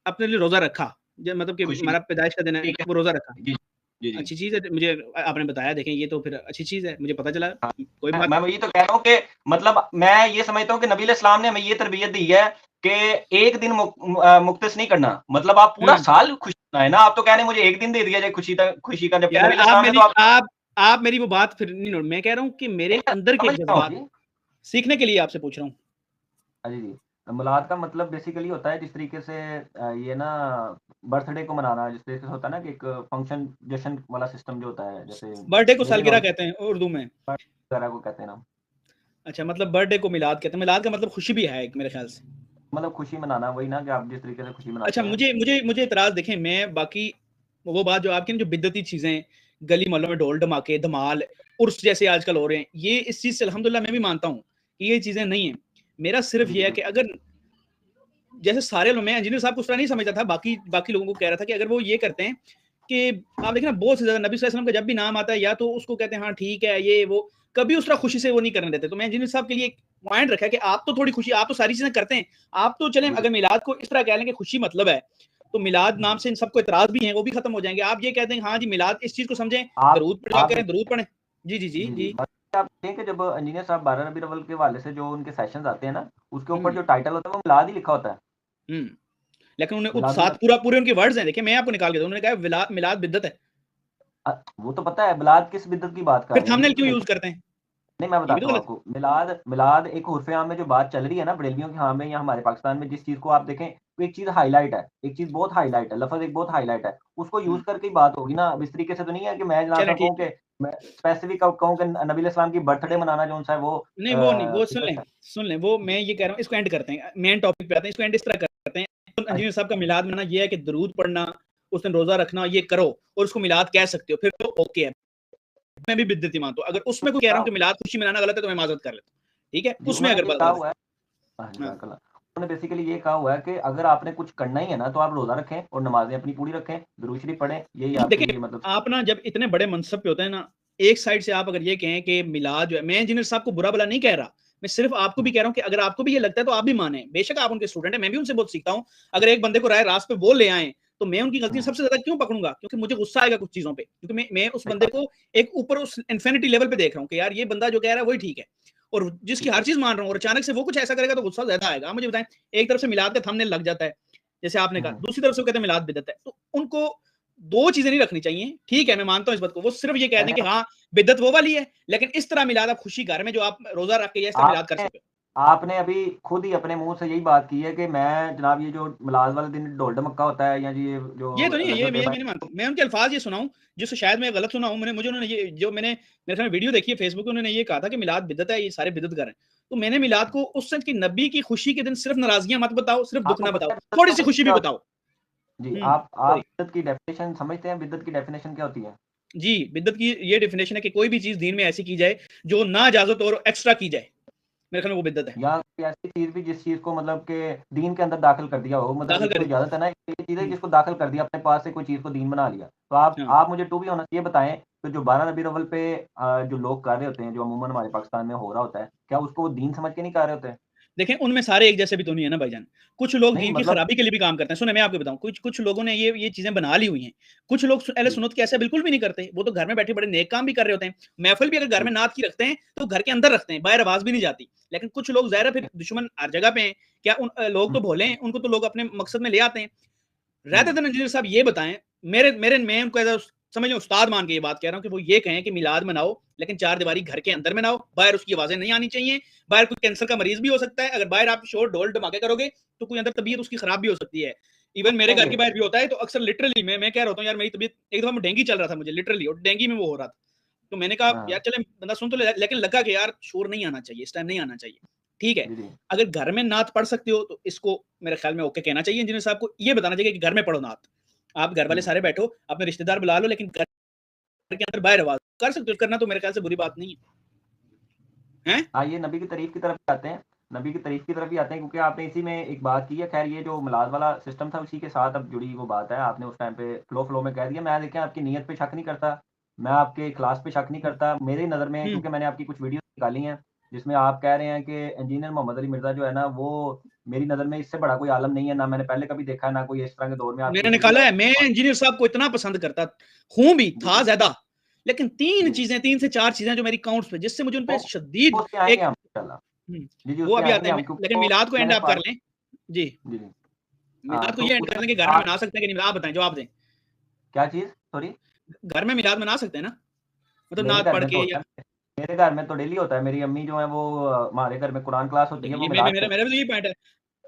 अपने लिए रोज़ा रखा। मतलब कि खुशी हमारा पैदाइश का दिन है, ठीक है। वो रोज़ा रखा। जी, जी, जी। अच्छी चीज़ है, मुझे आपने बताया, देखें ये तो फिर अच्छी चीज़ है, मुझे पता चला, हाँ, कोई बात मैं नहीं। वही तो कह रहा हूँ कि मतलब मैं ये समझता हूँ कि नबी इस्लाम ने हमें ये तरबियत दी है कि एक दिन मुख्तस नहीं करना, मतलब आप पूरा हुँ, साल खुश रहना है ना, आप तो कह रहे हैं मुझे एक दिन दे दिया जाए खुशी का, जबकि यार नबी इस्लाम ने तो आप आप मेरी वो बात फिर नहीं नोट, मैं कह रहा हूँ कि मेरे नहीं, मैं अंदर के समझ रहा हूँ जज़्बात जी। सीखने के लिए आपसे पूछ रहा हूँ। हाँ जी, जी। मिलाद का मतलब बेसिकली होता है जिस तरीके से ये ना बर्थडे को मनाना, जिस तरीके से होता है ना कि एक फंक्शन जश्न वाला सिस्टम जो होता है, जैसे बर्थडे को मेरे सालगिरह नॉलेज कहते हैं उर्दू में। वगैरह को कहते हैं ना, अच्छा, मतलब बर्थडे को मिलाद कहते हैं। मिलाद का मतलब खुशी भी है एक मेरे ख़्याल से। मतलब खुशी मनाना, वही ना कि आप जिस तरीके से खुशी अच्छा, मनाते हैं। मुझे इतराज़, देखें मैं बाकी वो बात जो आपकी ना जो बिदअती चीज़ें, गली मोहल्लों में ढोल धमाके, धमाल, उर्स जैसे आजकल हो रहे हैं, ये इस चीज़ से अल्हम्दुलिल्लाह मैं भी मानता हूँ कि ये चीज़ें नहीं हैं। मेरा सिर्फ़ जी, ये है बिल्कुल। कि अगर जैसे सारे लोग, मैं इंजीनियर साहब को उस तरह नहीं समझता था, बाकी बाकी लोगों को कह रहा था कि अगर वो ये करते हैं कि आप देखिए ना बहुत से ज़्यादा नबी सल्लल्लाहु अलैहि वसल्लम का जब भी नाम आता है या तो उसको कहते हैं हाँ ठीक है, ये वो, कभी उस तरह खुशी से वो नहीं करने देते। तो मैं इंजीनियर साहब के लिए एक पॉइंट रखा है कि आप तो थोड़ी खुशी, आप तो सारी चीज़ें करते हैं, आप तो चलें, जी, अगर मिलाद को इस तरह कह लें कि खुशी मतलब है, तो मिलाद नाम से इन सबको इतराज़ भी हैं, वो भी खत्म हो जाएँगे। आप ये कहते हैं हाँ जी, मिलाद इस चीज़ को समझें, दरूद पढ़ा आप करें, दरूद पढ़ें। जी, जी, जी, जी, जी। जी। बाकी आप देखें कि जब इंजीनियर साहब 12 रबीउल अव्वल के हवाले से जो उनके सेशंस आते हैं ना, उसके ऊपर हुँ, जो टाइटल होता है वो मिलाद ही लिखा होता है। हुँ। लेकिन उन्हें मिलाद साथ पूरे उनके वर्ड्स हैं, देखिए मैं आपको निकाल के दूं, उन्होंने कहा मिलाद बिदअत है। वो तो पता है, मिलाद किस बिदअत की बात कर फिर रहे हैं, ये थंबनेल तो क्यों देखें। यूज करते हैं? नहीं, मैं ये भी बताता तो हूँ गलत है। आपको, मिलाद मिलाद एक उर्फ़ आम में जो बात चल रही है ना बरेलवियों के यहाँ में या हमारे पाकिस्तान में, जिस चीज़ को आप देखें, तो एक चीज़ हाइलाइट है, एक चीज़ बहुत हाइलाइट है, लफ़्ज़ एक बहुत हाइलाइट है, उसको यूज़ करके ही बात होगी ना। अब इस तरीके से तो नहीं है कि मैं जनाब चलें कहूँ ठीक है। कि मैं स्पेसिफ़िक कहूँ कि नबी अलैहिस्सलाम की बर्थडे मनाना जो-सा है वो नहीं, वो बिदअत है। सुन लें, वो मैं ये कह रहा हूँ, इसको एंड करते हैं, मेन टॉपिक पे आते हैं, इसको एंड इस तरह करते हैं। इंजीनियर साहब का मिलाद मनाना ये है कि दरूद पढ़ना, उस दिन रोजा रखना, ये करो और उसको मिलाद कह सकते हो, फिर तो ओके है, मैं भी बिद्दती मानता हूँ। अगर उसमें कोई कह रहा हूँ कि मिलाद खुशी मनाना गलत है, तो मैं माजरत कर लेता हूँ, ठीक है, जी, उसमें उन्होंने अगर ये बात कहा गलत हुआ है। हाँ, है। हाँ, जज़ाकल्लाह। उन्होंने बेसिकली ये कहा हुआ है कि अगर आपने कुछ करना ही है ना, तो आप रोज़ा रखें और नमाज़ें अपनी पूरी रखें, दुरूद शरीफ पढ़ें, यही आपके देखिए, लिए मतलब। आप ना जब इतने बड़े मनसब पे होते हैं ना, एक साइड से आप अगर ये कहें कि मिलाद जो है, मैं इंजीनियर साहब को बुरा भला नहीं कह रहा, मैं सिर्फ आपको भी हुँ, कह रहा हूँ कि अगर आपको भी ये लगता है तो आप भी माने, बेशक आप उनके स्टूडेंट हैं, मैं भी उनसे बहुत सीखता हूँ। अगर एक बंदे को राय रास्त पे वो ले आए, तो मैं उनकी गलतियां हुँ, सबसे ज्यादा क्यों पकड़ूंगा? क्योंकि मुझे गुस्सा आएगा कुछ चीजों पे, क्योंकि मैं उस सही बंदे बात है, को एक ऊपर उस इन्फिनिटी लेवल पे देख रहा हूँ कि यार ये बंदा जो कह रहा है वही ठीक है, और जिसकी ठीक हर है। चीज मान रहा हूँ, और अचानक से वो कुछ ऐसा करेगा तो गुस्सा ज्यादा आएगा। आप मुझे बताएं, एक तरफ से मिलाद का थंबनेल लग जाता है, जैसे आपने कहा, हुँ, दूसरी तरफ से वो कहते हैं मिलाद बिदअत है, तो उनको दो चीजें नहीं रखनी चाहिए। ठीक है, मैं मानता हूं इस बात को, वो सिर्फ ये कह दें मैंने कि हाँ बिदअत वो वाली है, लेकिन इस तरह मिलाद आप खुशी घर में जो आप रोजा रख के या इस तरह मिलाद कर आपने सकते हो। आपने अभी खुद ही अपने मुँह से यही बात की है कि मैं जनाब ये जो मिलाद वाले दिन ढोल ढमक्का होता है या जी ये ये जो तो नहीं है, लगे होते हैं ये भाई। मैं नहीं मानता, मैं उनके अल्फाज ये सुनाऊं जिससे शायद मैं गलत सुना हूं, मैंने मुझे उन्होंने ये जो मैंने मेरे ख्याल में वीडियो देखी है फेसबुक पे, उन्होंने ये कहा था कि मिलाद बिदअत है, ये सारे बिदअत कर रहे हैं। तो मैंने मिलाद को उस सेंस की नबी की खुशी के दिन सिर्फ नाराजगियां मत बताओ, सिर्फ दुख आपको ना पता बताओ, है बिदअत थोड़ी का सी खुशी मतलब भी क्या होता बताओ। है? जी, आप सॉरी। बिदअत की डेफिनिशन समझते हैं? बिदअत की डेफिनिशन क्या होती है? जी, बिदअत की ये डेफिनेशन है कि कोई भी चीज दीन में ऐसी की जाए जो ना इजाजत और एक्स्ट्रा की जाए, मेरे ख्याल में वो बिदअत है। या कोई ऐसी चीज़ भी जिस चीज़ को मतलब कि दीन के अंदर दाखिल कर दिया हो, मतलब दाखिल एक तो कर इजाज़त है ना, एक चीज़ है हम्म, जिसको दाखिल कर दिया अपने पास से कोई चीज़ को दीन बना लिया। तो हाँ। आप मुझे टू बी ऑनेस्ट ये बताएँ कि जो 12 रबीउल अव्वल पे जो लोग कर रहे होते हैं, जो अमूमन हमारे पाकिस्तान में हो रहा होता है, क्या उसको वो दीन समझ के नहीं कर रहे होते हैं? देखें, उनमें सारे एक जैसे भी तो नहीं है ना भाईजान। कुछ लोग नहीं दीन की मतलब। खराबी के लिए भी काम करते हैं। सुने मैं आपको बताऊँ, कुछ कुछ लोगों ने ये चीज़ें बना ली हुई हैं। कुछ लोग अहले जी, सुन्नत के ऐसा बिल्कुल भी नहीं करते। वो तो घर में बैठे बड़े नेक काम भी कर रहे होते हैं। महफ़िल भी अगर घर जी, में नात की रखते हैं, तो घर के अंदर रखते हैं, बाहर आवाज़ भी नहीं जाती। लेकिन कुछ लोग ज़ाहिर है फिर दुश्मन हर जगह पे हैं। क्या लोग हुँ, तो भोले हैं, उनको तो लोग अपने मकसद में ले आते हैं। हुँ, रेदर देन इंजीनियर साहब ये बताएं, मेरे मेरे मैं उनको एज समझ लो उस्ताद मान के ये बात कह रहा हूँ कि वो ये कहें कि मिलाद मनाओ, लेकिन चार दीवारी घर के अंदर मनाओ, बाहर उसकी आवाजें नहीं आनी चाहिए। बाहर कोई कैंसर का मरीज भी हो सकता है, अगर बाहर आप शोर ढोल धमाके करोगे तो कोई अंदर तबीयत उसकी खराब भी हो सकती है। इवन मेरे घर करेंगे। के बाहर भी होता है, तो अक्सर लिटरली मैं कह रहा हूँ यार मेरी तबीयत, एक दफा डेंगी चल रहा था मुझे लिटरली, और डेंगी में वो हो रहा था, तो मैंने कहा हाँ, यार चले बंदा सुन तो ले, लेकिन लगा कि यार शोर नहीं आना चाहिए, इस टाइम नहीं आना चाहिए। ठीक है, जी, जी। अगर घर में नात पढ़ सकते हो तो इसको मेरे ख्याल में ओके कहना चाहिए। इंजीनियर साहब को ये बताना चाहिए कि घर में पढ़ो नात, आप घर वाले हुँ, सारे बैठो, अपने रिश्तेदार बुला लो, लेकिन घर के अंदर बाहर आवाज कर सकते हो, करना तो मेरे ख्याल से बुरी बात नहीं है। हैं? आइए नबी की तारीफ़ की तरफ भी आते हैं। नबी की तारीफ़ की तरफ भी आते हैं क्योंकि आपने इसी में एक बात की है, ख़ैर ये जो मिलाद वाला सिस्टम था उसी के साथ अब जुड़ी वो बात है। आपने उस टाइम पे फ़्लो में कह दिया। मैं देखें आपकी नीयत पे शक नहीं करता, मैं आपके इख़लास पे शक नहीं करता। मेरी नज़र में हुँ। क्योंकि मैंने आपकी कुछ वीडियोज़ निकाली हैं, जिसमें आप कह रहे हैं कि इंजीनियर मोहम्मद अली मिर्ज़ा जो है ना, वो मेरी नज़र में इससे बड़ा कोई आलम नहीं है, ना मैंने पहले कभी देखा है, ना कोई इस तरह के दौर में आपकी मैंने वीडियो निकाला है। है, मैं इंजीनियर साहब को इतना पसंद करता हूँ भी, जी, था जी, ज़्यादा, लेकिन 3 जी। चीज़ें, 3 से 4 चीज़ें जो मेरी काउंट्स पे, जिससे मुझे उन पे वो शदीद उस पे आएँगे एक हम इंशाल्लाह। हुँ, जी, जी, उस वो पे अभी आते आएँगे हैं, हम क्योंकि लेकिन वो मिलाद को एंड मैंने आप कर पढ़ा। लें। जी, जी, जी। मिलाद को तो ये एंड कर उसमें लें कि घर में आप मना सकते हैं कि नहीं, आप बताएँ, जवाब दें। क्या चीज़? सॉरी? घर में मिलाद मना सकते हैं ना? मतलब मेरे नात घर पढ़ में तो के होता या है। मेरे घर में तो डेली होता है। मेरी अम्मी जो है वो हमारे घर में कुरान क्लास होती है, वो देखिए मिलाद मेरा के। मेरा भी तो यही पॉइंट है।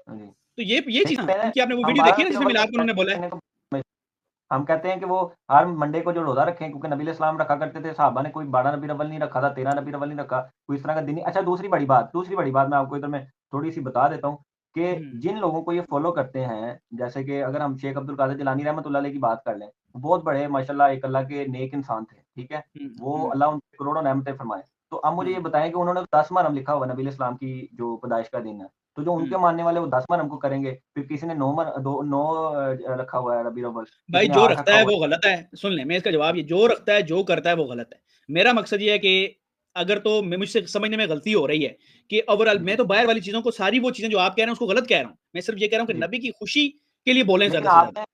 हाँ जी। तो ये चीज़ देखिए ना, मैंने उनकी आपने वो हम वीडियो 12 देखी है ना रबीउल जिसमें अव्वल मिलाद पे उन्होंने बोला है? करने को हम कहते हैं कि वो हर मंडे को जो रोज़ा रखें क्योंकि नबी इस्लाम रखा करते थे, सहाबा ने कोई 12 रबीउल अव्वल नहीं रखा था, 13 रबीउल अव्वल नहीं रखा, कोई इस तरह का दिन नहीं। अच्छा दूसरी बड़ी बात मैं आपको इधर मैं थोड़ी-सी बता देता हूँ कि हुँ, जिन लोगों को ये फ़ॉलो करते हैं, जैसे कि अगर हम शेख अब्दुल कादिर जिलानी रहमतुल्लाह अलैह की बात कर लें, बहुत बड़े माशाल्लाह एक अल्लाह के नेक इंसान थे, ठीक है? हुँ, वो हुँ, अल्लाह उन पे करोड़ों नेमतें फरमाए। तो अब मुझे हुँ, ये बताएँ कि उन्होंने 10 मुहर्रम लिखा हुआ है नबी इस्लाम की जो पैदाइश का दिन है। तो जो हुँ। उनके मानने वाले वो 10 मुहर्रम को करेंगे, फिर किसी ने 9 रखा हुआ है रबीउल अव्वल, भाई किसी ने जो 8 रखता रखा है हुआ वो गलत है। सुन ले, मैं इसका जवाब, ये जो रखता है, जो करता है वो गलत है। मेरा मकसद ये है कि अगर तो मैं मुझसे समझने में गलती हो रही है कि ओवरऑल है। मैं जी, तो बाहर वाली चीज़ों को, सारी वो चीज़ें जो आप कह रहे हैं उसको गलत कह रहा हूँ। मैं सिर्फ ये कह रहा हूँ कि जी। नबी की खुशी के लिए बोलें लेकिन ज़्यादा से ज़्यादा।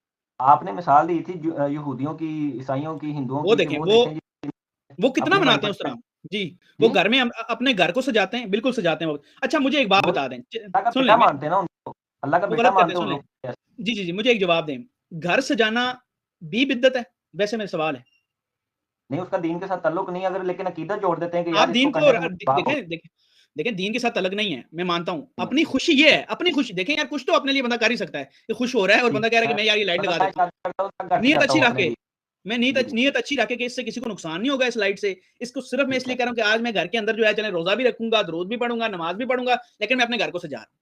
आपने मिसाल दी थी यहूदियों की, ईसाइयों की, हिंदुओं वो की कि देखें, वो देखें जी वो कितना अपने मनाते हैं उस बड़े-बड़े। तरह। जी, वो जी, घर में अपने घर को सजाते हैं, बिल्कुल सजाते हैं वो। अच्छा मुझे एक बात वो बता दें, अल्लाह का सुन लें बेटा मैं मानते हैं ना उनको। अल्लाह का वो बेटा गलत करते मानते हैं, हो सुन लें। लोग। जी, मुझे एक जवाब दें, घर सजाना भी बिद्दत है? वैसे मेरा सवाल है। नहीं, उसका दीन के साथ ताल्लुक नहीं है, अगर लेकिन अकीदत जोड़ देते हैं कि आप यार इसको दीन को करने से मुझे पाप हो। देखें दीन के साथ अलग नहीं है, मैं मानता हूँ। हुँ, अपनी खुशी ये है, अपनी खुशी देखें यार, कुछ तो अपने लिए बंदा कर ही सकता है कि खुश हो रहा है और ठीक बंदा कह रहा है कि है। मैं यार ये लाइट मतलब लगा मैं देता हूँ। शादी करता हूँ, मैं घर नीयत सजाता अच्छी हूँ रख अपने के, लिए। मैं जी, जी, नीयत अच्छी रख के कि इससे किसी को नुकसान नहीं होगा इस लाइट से। इसको सिर्फ मैं ठीक इसलिए है। कह रहा हूँ कि आज मैं घर के अंदर जो है चले रोज़ा भी रखूँगा, दरूद भी पढ़ूँगा, नमाज़ भी पढ़ूँगा, लेकिन मैं अपने घर को सजा रहा हूँ।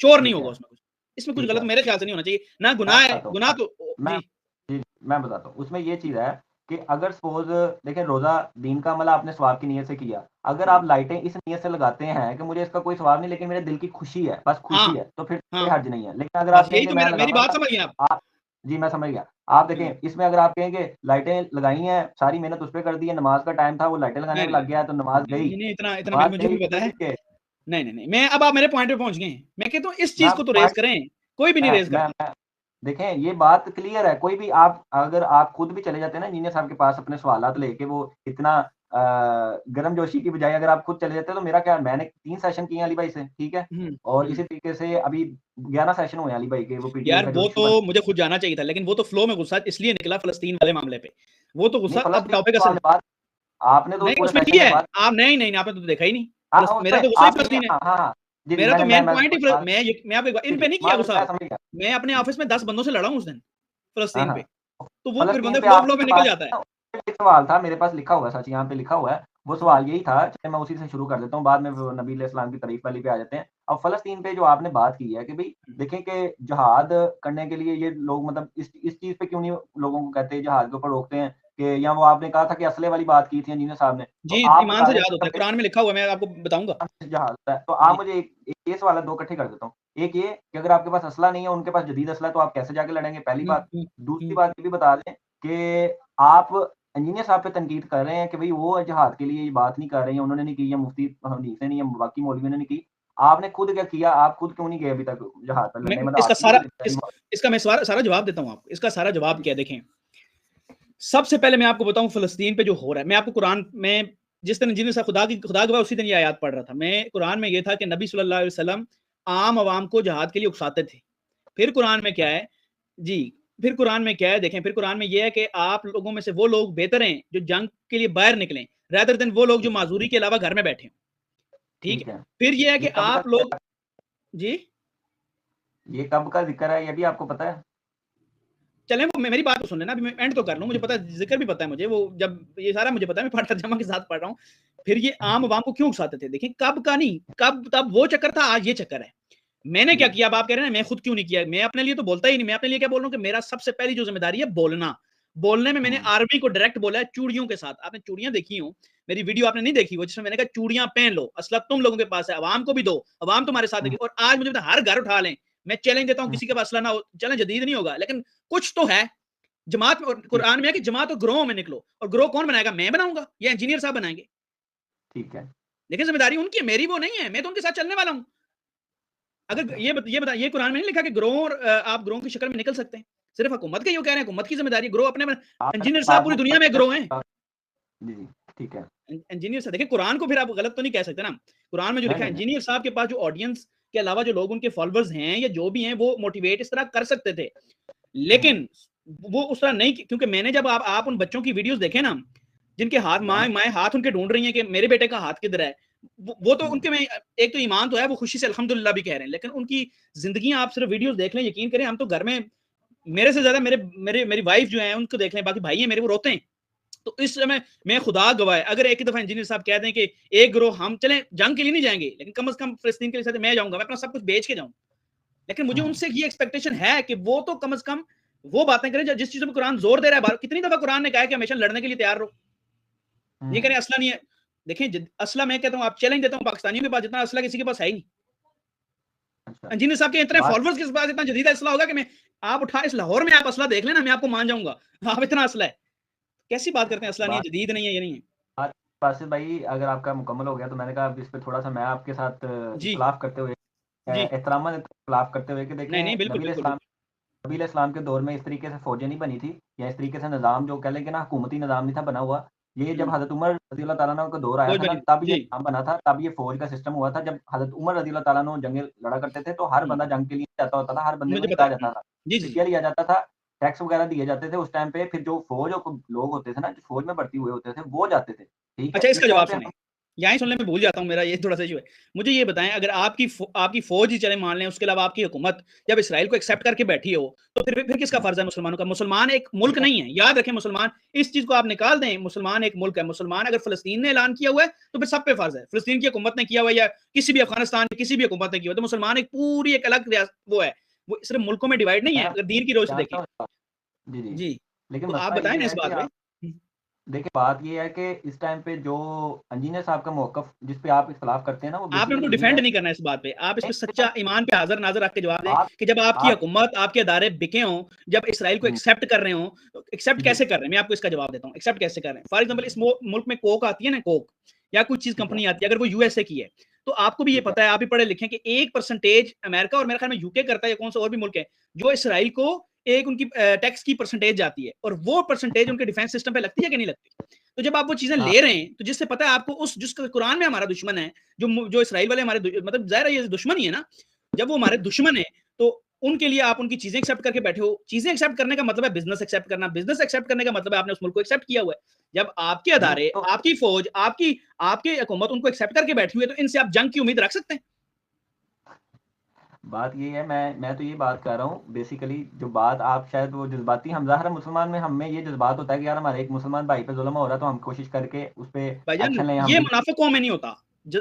शोर नहीं ठीक होगा है, उसमें कुछ। इसमें कुछ ठीक गलत है। मेरे ख्याल से नहीं होना चाहिए। ना मैं गुनाह है, बताता हूँ, गुनाह तो मैं जी, जी, मैं बताता हूँ। उसमें ये चीज़ है कि अगर सपोज़ देखिए रोज़ा दीन का अमल आपने सवाब की नीयत से किया। अगर हुँ। आप लाइटें इस नीयत से लगाते हैं कि मुझे इसका कोई सवाब नहीं लेकिन मेरे दिल की खुशी है, बस हाँ, खुशी है, तो फिर कोई हाँ, हर्ज नहीं है। लेकिन अगर बस आप यही कहेंगे तो मैं मेरी बात लगाऊँगा समझ गए आप। आप जी, मैं समझ गया। आप हुँ। देखें इसमें अगर आप कहेंगे लाइटें लगाई हैं, सारी मेहनत उस पे कर दी है, नमाज़ का टाइम था, वो लाइटें लगाने नहीं, में नहीं, लग गया तो नमाज़ गई। नहीं, इतना इतना नमाज़ मुझे गई भी पता तो है। ठीक है। नहीं, मैं अब आप मेरे पॉइंट पे पहुँच गए हैं। मैं कहता हूँ इस मैं चीज़ को आपको तो रेज़ पॉइंट करें, कोई भी नहीं मैं रेज़ मैं करता। मैं देखें ये बात क्लियर है, कोई भी आप अगर आप खुद भी चले जाते हैं ना इंजीनियर साहब के पास अपने सवालात लेके वो इतना गर्मजोशी की बजाय अगर आप खुद चले जाते हैं तो मेरा क्या मैंने 3 सेशन किए हैं अली भाई से, ठीक है? हुँ, और हुँ। इसी तरीके से अभी 11 सेशन हुए हैं अली भाई के वो पीटीआई यार का जो वो इश्यू तो बन मुझे खुद जाना चाहिए था, लेकिन वो तो फ्लो में गुस्सा इसलिए निकला फ़लस्तीन वाले मामले पे। वो तो नहीं गुस्सा अब फ़लस्तीन टॉपिक तो असल आपने बात आपने तो नहीं, पूरे उसमें सेशन किया में है। बात आप नहीं, आपने तो देखा ही नहीं। हाँ, फ़लस मेरा उसमें तो गुस्सा ही आपने फ़लस्तीन है। हाँ, हाँ, हाँ। जी, जी, मेरा तो मेन मैं पॉइंट ही बात मैं आपको एक बार जी, इन जी, पे नहीं किया गुस्सा। मैं समझ गया। मैं अपने ऑफ़िस में 10 बंदों से लड़ा हूँ उस दिन, हाँ, फ़लस्तीन पे। हाँ। तो वो फिर फ़लस्तीन बंदे पे फ्लो आपने में निकल बात जाता है। की ना, एक सवाल था मेरे पास लिखा हुआ है सच यहाँ पे लिखा हुआ है। वो सवाल यही था, चलिए मैं उसी से शुरू कर देता हूँ, बाद में वो नबी अलैहिस्सलाम की तारीफ़ वाली पे आ जाते हैं। अब फ़लस्तीन पे जो आपने बात की है कि भई हुँ। देखें कि जिहाद करने के लिए ये लोग मतलब इस चीज़ पे क्यों नहीं लोगों को कहते जिहाद के ऊपर रोकते हैं कि या वो आपने कहा था कि असले वाली बात की थी इंजीनियर साहब ने। तो जी, आप ईमान बता से रहे जिहाद होता है, थे कुरान में लिखा हुआ है, मैं आपको बताऊँगा। जहाज़ होता है। तो आप जी। मुझे एक एक ये सवाल है 2 इकट्ठे कर देता हूँ। एक ये कि अगर आपके पास असला नहीं है, उनके पास जदीद असला है, तो आप कैसे जाके लड़ेंगे? पहली हुँ, बात। हुँ, दूसरी हुँ। बात ये भी बता दें कि आप इंजीनियर साहब पे तनकीद कर रहे हैं कि भई वो जिहाद के लिए ये बात नहीं कर रहे हैं, उन्होंने नहीं की या मुफ्ती हनीफ ने नहीं या बाकी मौलवियों ने नहीं की। आपने खुद क्या किया? आप खुद क्यों नहीं गए अभी तक जिहाद पे मैं लड़ने? मतलब इसका आपकी भी तो सारा ज़िम्मेदारी बहुत इसका मैं सारा जवाब देता हूँ आपको। इसका सारा जवाब जी, क्या है देखें। सबसे पहले मैं आपको बताऊँ फ़लस्तीन पे जो हो रहा है, मैं आपको कुरान में जिस दिन जिन सा खुदा गवाह उसी दिन ये आयत पढ़ रहा था। मैं कुरान में ये था कि नबी सल्लल्लाहु अलैहि वसल्लम आम अवाम को जिहाद के लिए उकसाते थे। फिर कुरान में क्या है जी, फिर कुरान में क्या है देखें, फिर कुरान में ये है कि आप लोगों में से वो लोग बेहतर हैं जो जंग के लिए बाहर निकलें, रादर देन वो लोग जो ठीक है, माज़ूरी के अलावा घर में बैठे हों। ठीक ठीक है? है। फिर ये है कि ये कब का आप लोग जी? ये कब का ज़िक्र है, ये भी आपको पता है? चलें वो मेरी बात तो सुन लेना, अभी मैं एंड तो कर लूँ, मुझे पता है ज़िक्र भी पता है मुझे, वो जब ये सारा मुझे पता है, मैं पाठ तर्जमा के साथ पढ़ रहा हूँ। फिर ये आम जी, अवाम को क्यों उकसाते थे? देखिए कब का नहीं, कब तब वो चक्कर था, आज ये चक्कर है। मैंने क्या जी, किया, अब आप कह रहे हैं मैं खुद क्यों नहीं किया? मैं अपने लिए तो बोलता ही नहीं, मैं अपने लिए क्या बोल रहा हूँ कि मेरा सबसे पहली जो ज़िम्मेदारी है बोलना। बोलने में मैंने हुँ, आर्मी को डायरेक्ट बोला है चूड़ियों के साथ। आपने चूड़ियाँ देखी हो, मेरी वीडियो आपने नहीं देखी हो जिसमें मैंने कहा चूड़ियाँ पहन लो, असला तुम लोगों के पास है, अवाम को भी दो, अवाम तुम्हारे साथ हुँ, देगी और आज मुझे हर घर उठा लें, मैं चैलेंज देता हूँ हुँ, किसी के पास असला ना हो, चलें जदीद नहीं होगा, लेकिन कुछ तो है। जमात में ठीक कुरान में है कि जमात और ग्रोह में निकलो और ग्रोह कौन बनाएगा? मैं बनाऊँगा या इंजीनियर साहब बनाएँगे। ठीक है। लेकिन ज़िम्मेदारी उनकी है, मेरी वो नहीं है, मैं तो उनके साथ चलने वाला हूँ। अगर अच्छा। ये बता ये कुरान में नहीं लिखा कि ग्रोह और आप ग्रोह की शक्ल में निकल सकते हैं। सिर्फ हुकूमत के यूँ कह रहे हैं, हुकूमत की ज़िम्मेदारी है, ग्रोह अपने में आपने इंजीनियर साहब बाद पूरी में दुनिया में ग्रोह हैं। जी, जी, ठीक है। इंजीनियर साहब देखिए कुरान को फिर आप गलत तो नहीं कह सकते ना। कुरान में जो नहीं, लिखा है नहीं, नहीं। इंजीनियर साहब के पास जो ऑडियंस के अलावा जो लोग उनके फॉलोवर्स हैं या जो भी हैं वो मोटिवेट इस तरह कर सकते थे। हुँ, लेकिन वो उस तरह नहीं क्योंकि मैंने जब आप उन बच्चों की वीडियोज़ देखे ना, जिनके हाथ हाँ, माएँ हाथ उनके ढूँढ रही हैं कि मेरे बेटे का हाथ किधर है। वो तो हुँ, उनके में एक तो ईमान तो है, वो खुशी से अल्हम्दुलिल्लाह भी कह रहे हैं। लेकिन उनकी ज़िंदगियाँ आप सिर्फ वीडियोज़ देख लें, यकीन करें हम तो घर में मेरे से ज़्यादा मेरे मेरे मेरी वाइफ़ जो है उनको देख लें, बाकी भाई हैं मेरे वो रोते हैं। तो इस समय मैं खुदा गवाह है, अगर एक ही दफ़ा इंजीनियर साहब कह दें कि एक गिरोह हम चलें जंग के लिए नहीं जाएँगे, लेकिन कम से कम फ़लस्तीन के लिए साथ मैं जाऊँगा, मैं अपना सब कुछ बेच के जाऊँ। लेकिन मुझे हुँ, उनसे ये एक्सपेक्टेशन है कि वो तो कम से कम वो बातें करें जिस चीज़ों पे कुरान ज़ोर दे रहा है। कितनी दफ़ा कुरान ने कहा है कि हमेशा लड़ने के लिए तैयार रहो। ये कह हुँ, रहे हैं असला नहीं है। देखिए असला मैं कहता हूँ आप चैलेंज देता हूँ पाकिस्तानियों के पास जितना असला किसी के पास है ही नहीं। अच्छा। इंजीनियर साहब के इतने बात फॉलोवर्स के पास इतना जदीद असला होगा कि मैं आप उठा इस लाहौर में आप असला देख लेना मैं आपको मान जाऊँगा। आप इतना असला है। कैसी बात करते हैं असला नहीं है, बात जदीद नहीं है, ये नहीं है। बात बासित भाई अगर आपका मुकम्मल हो गया तो मैंने कहा अब इस पे थोड़ा-सा मैं आपके साथ जी, इख्तिलाफ़ करते हुए जी। एहतरामन इख्तिलाफ़ करते हुए कि नहीं, देखें नहीं, बिल्कुल, बिल्कुल, बिल्कुल। नबी अलैहिस्सलाम के दौर में इस तरीके से फ़ौजें नहीं बनी थी या इस तरीके से निज़ाम जो कह लें कि ना हुकूमती निज़ाम नहीं था बना हुआ। ये जब हज़रत उमर रज़ियल्लाहु ताला अन्हु का दौर आया फौज था ना, बनी। तब ये जी, निज़ाम बना था, तब ये फ़ौज का सिस्टम हुआ था। जब हज़रत उमर रज़ियल्लाहु ताला अन्हु जंगें लड़ा करते थे, तो हर हुँ, बंदा जंग के लिए जाता होता था, हर बंदे को मुझे पता निकाला है। जाता था। जी, जी, जी। फिदिया लिया जाता था, टैक्स वगैरह दिए जाते थे उस टाइम पे, फिर जो फ़ौज और लोग होते थे ना, जो फ़ौज में भर्ती हुए होते थे, वो जाते थे। ठीक है? अच्छा, इसका इस टाइम जवाब पे सुनें। हम यहाँ ही सुनने में भूल जाता हूँ, मेरा ये थोड़ा-सा इश्यू है। मुझे ये बताएँ, अगर आपकी फ़ौज ही चले मान लें, उसके अलावा आपकी हुकूमत जब इसराइल को एक्सेप्ट करके बैठी हो, तो फिर किसका हुँ, फ़र्ज़ है मुसलमानों का? मुसलमान एक मुल्क देखें नहीं है, याद रखें मुसलमान इस चीज़ को आप निकाल दें, मुसलमान एक मुल्क है। मुसलमान अगर फ़लस्तीन ने ऐलान किया हुआ है, तो फिर सब पे फ़र्ज़ है। फ़लस्तीन की हुकूमत ने किया हुआ है या किसी भी अफ़गानिस्तान की किसी भी हुकूमत ने किया हुआ है, तो मुसलमान एक पूरी एक अलग वो है, वो सिर्फ़ मुल्कों में डिवाइड नहीं है, मैं अगर दीन की रोज़ से देखें। जानता हूँ इस बात जी, जी। जी, लेकिन तो आप मसला बताएँ ये ना इस है कि बात पे। आप हुँ। देखिए, बात ये है कि इस टाइम पे जो इंजीनियर साहब का मौक़िफ़ जिस पे आप इख्तिलाफ़ करते हैं ना, वो आपने उनको बेसिकली यही डिफेंड है नहीं करना है इस बात पे। आप इस नहीं, पे सच्चा ईमान पे हाज़िर-नाज़िर रख के जवाब दें आप कि जब आपकी आप हुकूमत, आपके अदारे बिके हों, जब इसराइल को हुँ, एक्सेप्ट कर रहे हों, तो एक्सेप्ट जी, कैसे कर रहे हैं? मैं आपको इसका जवाब देता हूँ। एक्सेप्ट कैसे कर रहे हैं? फॉर एग्ज़ाम्पल इस मुल्क में कोक आती है ना कोक या कोई चीज़ ठीक है, कंपनी आती है, अगर वो यूएसए की है, तो आपको भी ये ठीक है। पता है, आप भी पढ़े लिखे हैं कि 1% अमेरिका और मेरे ख्याल में यूके करता है या कौन सा और भी मुल्क है, जो इसराइल को एक उनकी टैक्स की परसेंटेज जाती है और वो परसेंटेज उनके डिफेंस सिस्टम पे लगती है कि नहीं लगती? तो जब आप वो चीज़ें हाँ, ले रहे हैं, तो जिससे पता है आपको उस जिस कुरान में हमारा दुश्मन है, जो इसराइल वाले हमारे मतलब ज़ाहिर है ये दुश्मन ही है ना। जब वो हमारे दुश्मन है, तो उनके लिए आप उनकी चीज़ें एक्सेप्ट करके बैठे हो। चीज़ें एक्सेप्ट करने का मतलब है बिज़नेस एक्सेप्ट करना, बिज़नेस एक्सेप्ट करने का मतलब है आपने उस मुल्क को एक्सेप्ट किया हुआ है। जब आपके नहीं अदारे, तो आपकी फ़ौज, आपकी हुकूमत उनको एक्सेप्ट करके बैठी हुई है, तो इनसे आप जंग की उम्मीद रख सकते हैं? बात ये है मैं तो ये बात कर रहा हूँ बेसिकली जो बात आप शायद वो जज़्बाती हम ज़ाहिर है मुसलमान में हमें ये जज़्बात होता है कि यार हमारे एक मुसलमान भाई पे ज़ुल्म हो रहा है तो हम कोशिश करके उस पे भाईजान एक्शन लें, हम ये बिल्कुल मुनाफ़िक कौम में नहीं होता।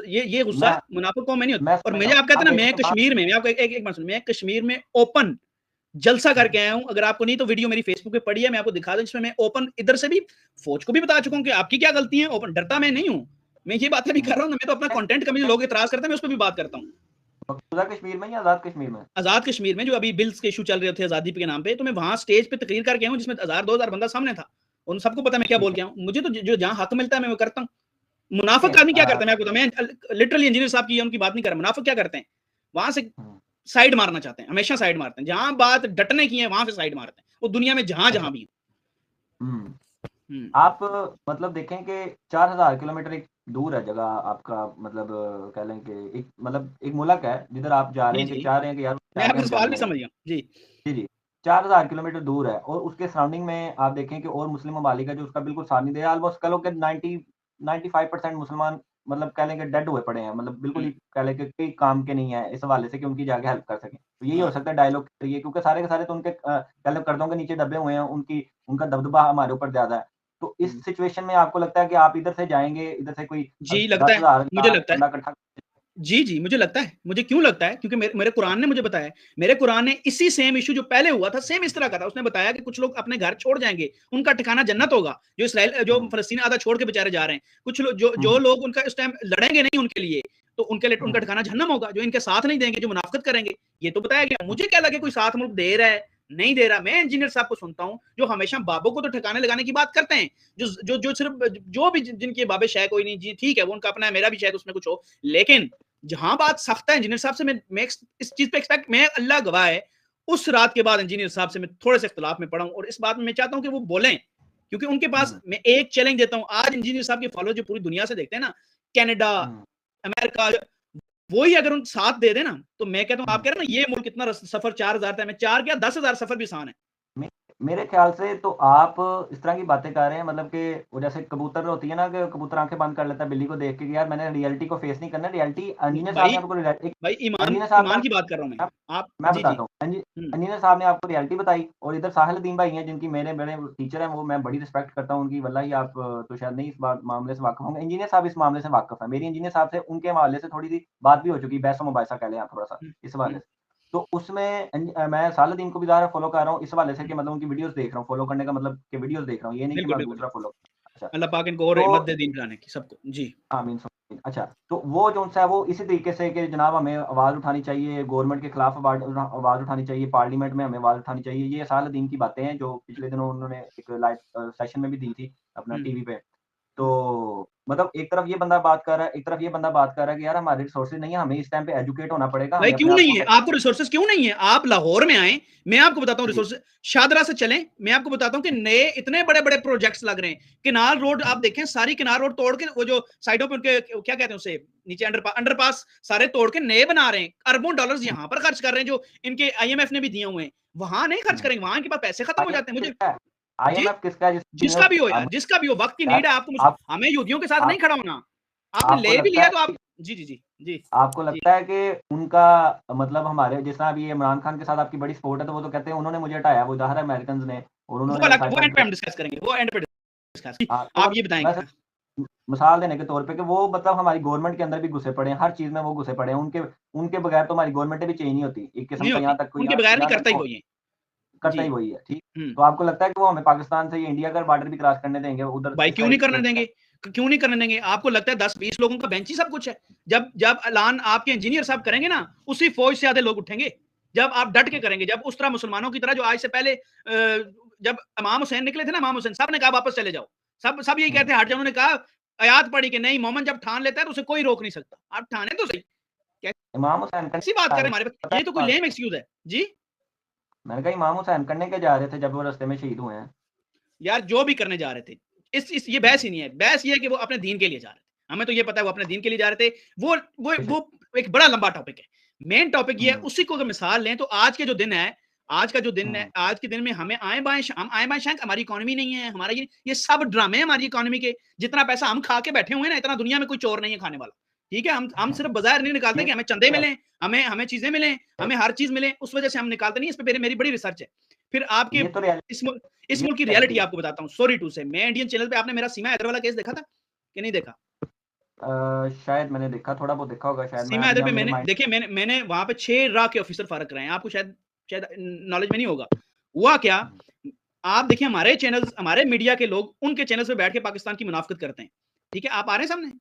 ये गुस्सा मैं मुनाफ़िक कौम में नहीं मैं होता और समझ रहा मुझे हूँ। आप कहते आप हैं ना देखें मैं बात कश्मीर में मैं आपको एक बात सुनिए, मैं कश्मीर में ओपन जलसा हुँ, करके आया हूँ। अगर आपको नहीं तो वीडियो मेरी फेसबुक पे पड़ी है, मैं आपको दिखा दूँ जिसमें मैं ओपन इधर से भी फ़ौज को भी बता चुका हूँ कि आपकी क्या गलती है, ओपन डरता मैं नहीं हूँ। मैं ये बातें भी हुँ। कर रहा हूँ ना, मैं तो अपना कंटेंट कभी लोग इतराज़ करते हैं, मैं उस पे भी बात करता हूँ। मकबूजा कश्मीर में या आज़ाद कश्मीर में? आज़ाद कश्मीर में जो अभी बिल्स के इश्यू चल रहे थे आज़ादी के नाम पे, तो मैं वहाँ स्टेज पे तकरीर करके आया हूँ जिसमें 1000-2000 बंदा सामने था। उन सबको पता है मैं क्या बोल ठीक है, के आया हूँ। मुझे तो जो जहाँ हक मिलता है मैं वो करता हूँ। मुनाफ़िक देखें आदमी क्या करता है मैं आपको बताऊँ, मैं लिटरली इंजीनियर साहब की उनकी बात नहीं कर रहा। मुनाफ़िक क्या करते हैं? वहाँ से हुँ, साइड मारना चाहते हैं, हमेशा साइड मारते हैं। जहाँ बात डटने की है वहाँ से साइड मारते हैं। वो दुनिया में अच्छा, जहाँ-जहाँ भी हो। हुँ। हुँ। आप मतलब देखें कि 4000 किलोमीटर एक दूर है जगह आपका मतलब कह लें कि एक मतलब एक मुल्क है जिधर आप जा रहे जी, हैं कि जी। चाह रहे हैं कि यार उस मैं टाइम पे आपका हम सवाल जंग भी लड़ें। समझ गया। जी। जी, जी। 4000 किलोमीटर दूर है और उसके सराउंडिंग में आप देखें कि और मुस्लिम ममालिक है जो उसका बिल्कुल साथ नहीं दे रहा। ऑलमोस्ट कह लो कि 95% मुसलमान मतलब कह लें कि डेड हुए पड़े हैं। मतलब बिल्कुल हुँ। ही कह लें कि कोई काम के नहीं है इस हवाले से कि उनकी जाके हेल्प कर सकें। तो यही हाँ। हो सकता है डायलॉग के ज़रिए क्योंकि सारे के सारे तो उनके कह लो कर्ज़ों के नीचे दबे हुए हैं। उनका दबदबा हमारे ऊपर ज़्यादा है। तो इस हुँ। सिचुएशन में आपको लगता है कि आप इधर से जाएँगे, इधर से कोई जी, लगता है। 10,000 मुझे लाख लगता है। बंदा इकट्ठा जी, जी, मुझे लगता है। मुझे क्यों लगता है? क्योंकि मेरे मेरे कुरान ने मुझे बताया। मेरे कुरान ने इसी सेम इश्यू जो पहले हुआ था, सेम इस तरह का था। उसने बताया कि कुछ लोग अपने घर छोड़ जाएँगे, उनका ठिकाना हुँ, जन्नत होगा। जो हुँ, फ़लस्तीन आधा छोड़ के बेचारे जा रहे हैं। कुछ लोग जो हुँ, जो हुँ, लोग उनका इस टाइम लड़ेंगे नहीं उनके लिए, तो उनके लिए उनका हुँ, ठिकाना जहन्नम होगा। जो इनके साथ नहीं देंगे, जो मुनाफ़िक़त करेंगे, ये तो बताया गया। हुँ, मुझे क्या लगे कोई साथ मुल्क दे रहा है, नहीं दे रहा। मैं इंजीनियर साहब को सुनता हूँ, जो हमेशा बाबों को तो ठिकाने लगाने की बात करते हैं। जो सिर्फ़ जो भी जिनके बाबे शायद कोई नहीं, जी ठीक है, वो उनका अपना है, मेरा भी शायद उसमें कुछ हो। लेकिन जहां बात सख्त है इंजीनियर साहब से मैं इस चीज पे एक्सपेक्ट मैं अल्लाह गवाह है उस रात के बाद इंजीनियर साहब से मैं थोड़े से इख्तिलाफ में पड़ा हूं और इस बात में मैं चाहता हूं कि वो बोलें क्योंकि उनके पास हुँ, मैं एक चैलेंज देता हूं आज इंजीनियर साहब के फॉलो जो पूरी दुनिया से देखते हैं ना कनाडा हुँ, अमेरिका वो ही अगर उन साथ दे देना तो मैं कहता हूं आप हुँ। कह रहे हैं ना ये मुल्क इतना सफर 4000 था मैं 4 क्या 10,000 सफर भी आसान है। मे मेरे ख़्याल से तो आप इस तरह की बातें कर रहे हैं मतलब कि वो जैसे कबूतर होती है ना कि कबूतर आँखें बंद कर लेता है बिल्ली को देख के कि यार मैंने रियलिटी को फ़ेस नहीं करना, रियलिटी इंजीनियर साहब भाई ने आपको एक भाई ईमान इंजीनियर साहब ने ईमान की बात कर रहा हूं आप आप मैं जी जी बताता हूँ। इंजीनियर साहब ने आपको रियलिटी बताई और इधर साहिल-उद्दीन भाई हैं जिनकी मेरे बड़े टीचर हैं, वो मैं बड़ी रिस्पेक्ट करता हूँ उनकी वल्लाही आप तो शायद नहीं इस बात मामले से वाक़िफ़ होंगे। इंजीनियर साहब इस मामले से वाक़िफ़ हैं। मेरी इंजीनियर साहब से उनके हवाले से थोड़ी-सी बात भी हो चुकी है, बहस-ओ-मुबाहिसा कह लें आप थोड़ा-सा हम्म, इस हवाले हम्म, से। तो उसमें मैं सालादीन को भी ज़्यादा फ़ॉलो कर रहा हूँ इस हवाले से हम्म, कि मतलब उनकी वीडियोज़ देख रहा हूँ, फ़ॉलो करने का मतलब कि वीडियोज़ देख रहा हूँ, ये नहीं कि बिल्कुल मैं बिल्कुल दूसरा फ़ॉलो अच्छा, अल्लाह पाक इनको और तो हिम्मत दे दीन चलाने की सबको जी। आमीन सुम्मा आमीन। अच्छा, तो वो जो-सा है वो इसी तरीके से कि जनाब हमें आवाज़ उठानी चाहिए, गवर्नमेंट के खिलाफ आवाज़ उठानी चाहिए, पार्लियामेंट में हमें आवाज़ उठानी चाहिए, ये सालादीन की बातें हैं जो पिछले दिनों उन्होंने एक लाइव सेशन में भी दी थी अपना हम्म, टीवी पे। हम्म, तो मतलब एक तरफ ये बंदा बात कर रहा है, एक तरफ ये बंदा बात कर रहा है कि यार हमारे रिसोर्सेज नहीं है, हमें इस टाइम पे एजुकेट होना पड़ेगा, भाई हमें क्यों अपने आप नहीं को है आपको रिसोर्सेज, क्यों नहीं है? आप लाहौर में आए, मैं आपको बताता हूँ जी, रिसोर्सेज। शादरा से चलें, मैं आपको बताता हूँ कि नए इतने बड़े बड़े प्रोजेक्ट्स लग रहे हैं। किनार रोड आप देखें, सारी किनार रोड तोड़ के वो जो साइडों पे उनके क्या कहते हैं उसे, नीचे अंडरपास सारे तोड़ के नए बना रहे हैं। अरबों डॉलर्स यहाँ पर खर्च कर रहे हैं, जो इनके IMF ने भी दिए हुए हैं। वहां नहीं खर्च करेंगे, वहां के पास पैसे खत्म हो आईएमएफ जाते हैं। मुझे किसका है? जी, आईएमएफ किसका है जिसकी जिसका न्यूज़ भी हो यार, जिसका भी हो, वक्त की यार नीड है। आपको आप हमें यहूदियों के साथ नहीं आप खड़ा होना। आपने आपको ले भी लगता लिया है तो आप, कि जी जी जी जी आपको जी। लगता है कि उनका मतलब हमारे जिस तरह अभी इमरान खान के साथ आपकी बड़ी सपोर्ट है, तो वो तो कहते हैं उन्होंने मुझे हटाया, वो ज़ाहिर है अमेरिकन्स ने और वो उन्होंने अलग, वो साइफर एंड पे किया। हम डिस्कस करेंगे, वो एंड पे डिस्कस। तो आप ये बताएंगे। वैसे मिसाल देने के तौर पे कि वो मतलब हमारी गवर्नमेंट के अंदर भी घुसे पड़े हैं, हर चीज़ में वो घुसे पड़े हैं। उनके उनके बगैर तो हमारी गवर्नमेंट भी चेंज नहीं होती। एक किस्म नहीं का होती, यहाँ तक कोई उनके बगैर नहीं, यहाँ तक करता ही को वही है। करता जी। ही वही है, ठीक। हम्म। तो आपको लगता है कि वो हमें पाकिस्तान से ये इंडिया का बॉर्डर भी क्रॉस करने देंगे उधर भाई इस क्यों नहीं साइड करने से? देंगे? क्यों नहीं करने देंगे? आपको लगता है 10-20 लोगों का बेंच ही सब कुछ है? जब जब ऐलान आपके इंजीनियर साहब करेंगे ना, उसी फौज से आधे लोग उठेंगे। जब आप डट के करेंगे, जब उस तरह मुसलमानों की तरह जो आज से पहले जब इमाम हुसैन निकले थे ना, इमाम हुसैन साहब ने कहा वापस चले जाओ। सब सब यही कहते हैं हट जाओ। उन्होंने कहा, आयत पढ़ी कि नहीं, मोहम्मद जब ठान लेता है तो उसे कोई रोक नहीं सकता। आप ठाने तो सही। इमाम हुसैन कैसी बात करने करें हमारे पास? पता है ये तो कोई बात लेम एक्सक्यूज है जी। मैंने कहा इमाम हुसैन करने के जा रहे थे जब वो रास्ते में शहीद हुए हैं। यार जो भी करने जा रहे थे, इस ये बहस ही नहीं है। बहस ये है कि वो अपने दीन के लिए जा रहे थे। हमें तो ये पता है वो अपने दीन के लिए जा रहे थे। वो एक बड़ा लंबा टॉपिक है। मेन टॉपिक ये है, उसी को अगर मिसाल लें तो आज के जो दिन है, आज का जो दिन है, आज के दिन में हमें आए बाएं हम आए बाएं शायद हमारी इकोनॉमी नहीं है, हमारा ये सब ड्रामे हैं हमारी इकोनॉमी के। जितना पैसा हम खा के बैठे हुए हैं ना, इतना दुनिया में कोई चोर नहीं है खाने वाला। ठीक है, हम सिर्फ बाजार नहीं निकालते कि हमें चंदे मिले, हमें हमें चीजें मिले, हमें हर चीज मिले, उस वजह से हम निकालते नहीं। इस पे मेरी बड़ी रिसर्च है। फिर आपके ये तो रियलिटी इस इस ये मुल्क की तो रियलिटी रियलिटी आपको बताता हूँ। सॉरी टू से, मैं इंडियन चैनल पे, आपने मेरा सीमा हैदर वाला केस देखा था कि नहीं देखा? शायद मैंने देखा, थोड़ा बहुत देखा होगा शायद। मैं सीमा अभी हैदर यहाँ पे मेरे मैंने माइंड देखिए, मैंने वहां पे 6 रा के ऑफिसर फारग कराए हैं। आपको शायद शायद नॉलेज में नहीं होगा। हुआ क्या, आप देखिए हमारे चैनल्स, हमारे मीडिया के लोग उनके चैनल्स पे बैठ के पाकिस्तान की मुनाफिकत करते हैं। ठीक है, आप आ रहे हैं सामने?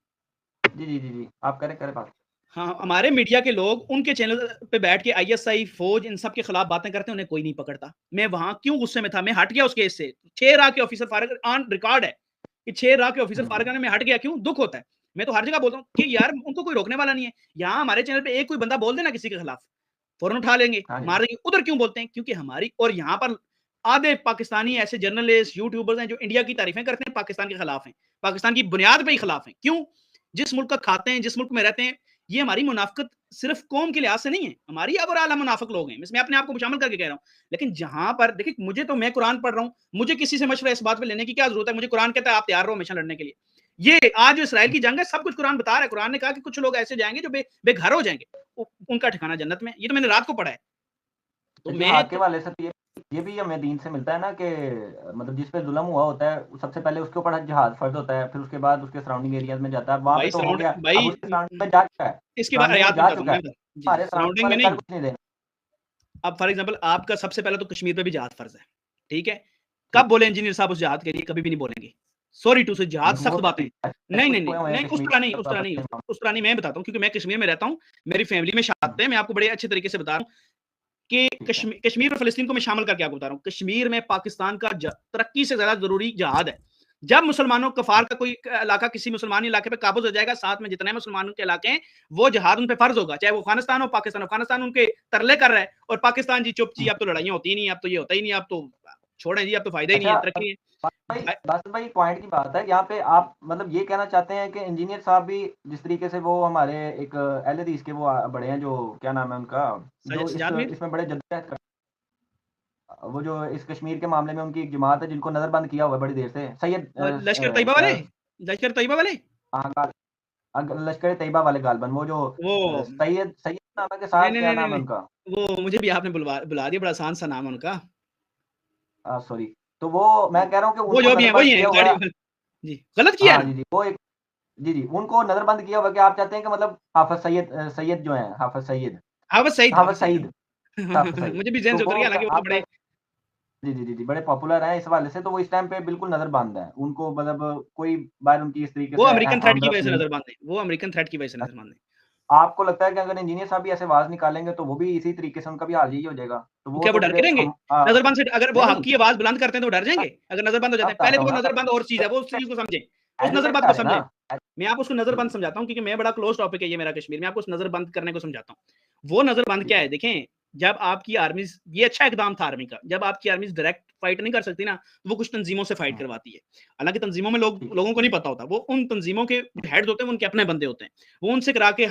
जी, आप करें बात। हाँ, हमारे मीडिया के लोग उनके चैनल पे बैठ के ISI, फौज, इन सब के खिलाफ बातें करते हैं, उन्हें कोई नहीं पकड़ता। मैं वहां क्यों गुस्से में था, मैं हट गया उस केस से। 6 रा के ऑफिसर फारग ऑन रिकॉर्ड है कि 6 रा के ऑफिसर फारग करने में हट गया। क्यों? दुख होता है। मैं तो हर जगह बोलता हूँ कि यार उनको कोई रोकने वाला नहीं है। यहाँ हमारे चैनल पे एक कोई बंदा बोल देना किसी के खिलाफ, फौरन उठा लेंगे, हाँ जी। मार देंगे। उधर क्यों बोलते हैं? क्योंकि हमारी, और यहाँ पर आधे पाकिस्तानी ऐसे जर्नलिस्ट, यूट्यूबर्स हैं जो इंडिया की तारीफें करते हैं, पाकिस्तान के खिलाफ हैं, पाकिस्तान की बुनियाद पे ही खिलाफ हैं। क्यों? जिस मुल्क का खाते हैं, जिस मुल्क में रहते हैं। ये हमारी मुनाफिकत सिर्फ कौम के लिहाज से नहीं है, हमारी अब और आला मुनाफिक लोग हैं। इसमें अपने आप को शामिल करके कह रहा हूँ। लेकिन जहां पर देखिए, मुझे तो, मैं कुरान पढ़ रहा हूँ, मुझे किसी से मशवरा इस बात पे लेने की क्या जरूरत है? मुझे कुरान कहता है आप तैयार रहो हमेशा लड़ने के लिए। ये आज जो इसराइल की जंग है, सब कुछ कुरान बता रहा है। कुरान ने कहा कि कुछ लोग ऐसे जाएंगे जो बेघर हो जाएंगे, उनका ठिकाना जन्नत में। ये तो मैंने रात को पढ़ा है। तो मैं जिहाद के वाले से तो ये भी हमें दीन से मिलता है ना कि मतलब जिस पे जुल्म हुआ होता है सबसे पहले उसके ऊपर जिहाद फर्ज होता है, फिर उसके बाद उसके सराउंडिंग एरियाज में जाता है। वहाँ पे भाई तो हो सराउंड गया, अब भाई उसके सराउंडिंग में जा चुका है, इसके बाद सराउंडिंग में आयात जा बताता हूँ चुका है। मैं। जी जी, हमारे सराउंडिंग सराउंडिंग में वाले कर नहीं। कुछ नहीं देना। अब फॉर एग्जांपल आपका सबसे पहले तो कश्मीर पे भी जहाद फर्ज है। ठीक है, ठीक, कब बोले इंजीनियर साहब उस जहाद के लिए? कभी भी नहीं बोलेंगे। सॉरी टू से, जहाद वो सख्त तो बातें। ठीक है, नहीं नहीं कुछ नहीं हुए हुए हैं नहीं, उस कश्मीर तरह नहीं, के उस तो तरह आपस नहीं, में मामले। उस तरह नहीं। मैं बताता हूँ क्योंकि मैं कश्मीर में रहता हूँ, मेरी फैमिली में शादी है। मैं आपको बड़े अच्छे तरीके से बता रहा हूँ कि ठीक है। कश्मीर और फलस्तीन को मैं शामिल करके आपको बता रहा हूँ। कश्मीर में पाकिस्तान का तरक्की से ज्यादा जरूरी जहाद है। जब मुसलमानों कफार का कोई इलाका किसी मुसलमानी इलाके पे काबूज हो जाएगा, साथ में जितने मुसलमानों के इलाके हैं, वो जहाद उन पे फर्ज होगा। चाहे वो अफगानिस्तान हो, पाकिस्तान हो। अफगानिस्तान उनके तरले कर रहा है और पाकिस्तान जी चुप, जी अब तो लड़ाइयां होती ही नहीं, अब तो ये होता ही नहीं, अब तो छोड़ें जी, अब तो फायदा ही नहीं है, अच्छा, तरक्की है। बासित भाई पॉइंट की बात है यहाँ पे। आप मतलब ये कहना चाहते हैं कि इंजीनियर साहब भी जिस तरीके से वो हमारे एक अहले हदीस के वो बड़े हैं, जो क्या नाम है उनका, जो सजाद मीर, इसमें बड़े जद्दोजहद कर, वो जो इस कश्मीर के मामले में उनकी एक जमात है जिनको नजरबंद किया हुआ है बड़ी देर से, सैयद लश्कर तैयबा वाले, लश्कर तैयबा वाले, लश्कर तैयबा वाले गालबन, वो जो वो सैयद सैयद नाम है के नहीं साथ नहीं क्या नहीं नाम है नहीं, उनका, वो मुझे भी आपने बुला दिया, बड़ा आसान सा नाम है उनका। सॉरी। तो वो मैं कह रहा हूँ कि वो उनको जो भी है नजरबंद वही है किया हुआ गाड़ी। है। जी, गलत किया है हाँ ना। जी, वो एक जी, उनको नजरबंद किया हुआ। क्या आप चाहते हैं कि मतलब हाफिज सईद सईद जो हैं, हाफिज सईद, हाफिज हाफिज सईद। सईद हाफिज सईद, मुझे भी जेन तो से उतर वो गया, हालांकि वो तो आप बड़े, जी, बड़े पॉपुलर हैं इस हवाले से। तो वो इस टाइम पे बिल्कुल नजरबंद है, उनको मतलब कोई बार उनकी इस तरीके वो से अमेरिकन थ्रेट की आमदरफ्त वजह से नहीं। नजर बांधे, वो अमेरिकन थ्रेट की वजह से नजर बांधे। आपको लगता है कि अगर इंजीनियर साहब भी ऐसे आवाज निकालेंगे तो वो भी इसी तरीके से उनका भी हाल यही हो जाएगा? तो वो क्या वो तो डर फिर के रहेंगे? नजरबंद से अगर वो हक नहीं, की आवाज बुलंद करते हैं तो डर जाएंगे? अगर नजरबंद हो जाते मैं हैं, पहले बताता तो हूँ वो ना, नजरबंद और चीज है, वो उस चीज को समझे, उस एजुकेट नजरबंद कर को रहे हैं ना, समझे। मैं आपको उसको नजरबंद समझाता हूँ, क्योंकि मैं बड़ा क्लोज टॉपिक है ये मेरा कश्मीर में, आपको उस नजरबंद करने को समझाता हूँ। वो नजरबंद क्या है, देखें, जब आपकी आर्मी, ये अच्छा इकदाम था आर्मी का, जब आपकी आर्मी डायरेक्ट फाइट नहीं कर सकती ना, वो कुछ तंजीमों से फाइट करवाती है। हालांकि तंजीमों में लोगों को नहीं पता होता, वो उन तंजीमों के हेड्स होते हैं, उनके अपने बंदे होते हैं, वो उनसे करा के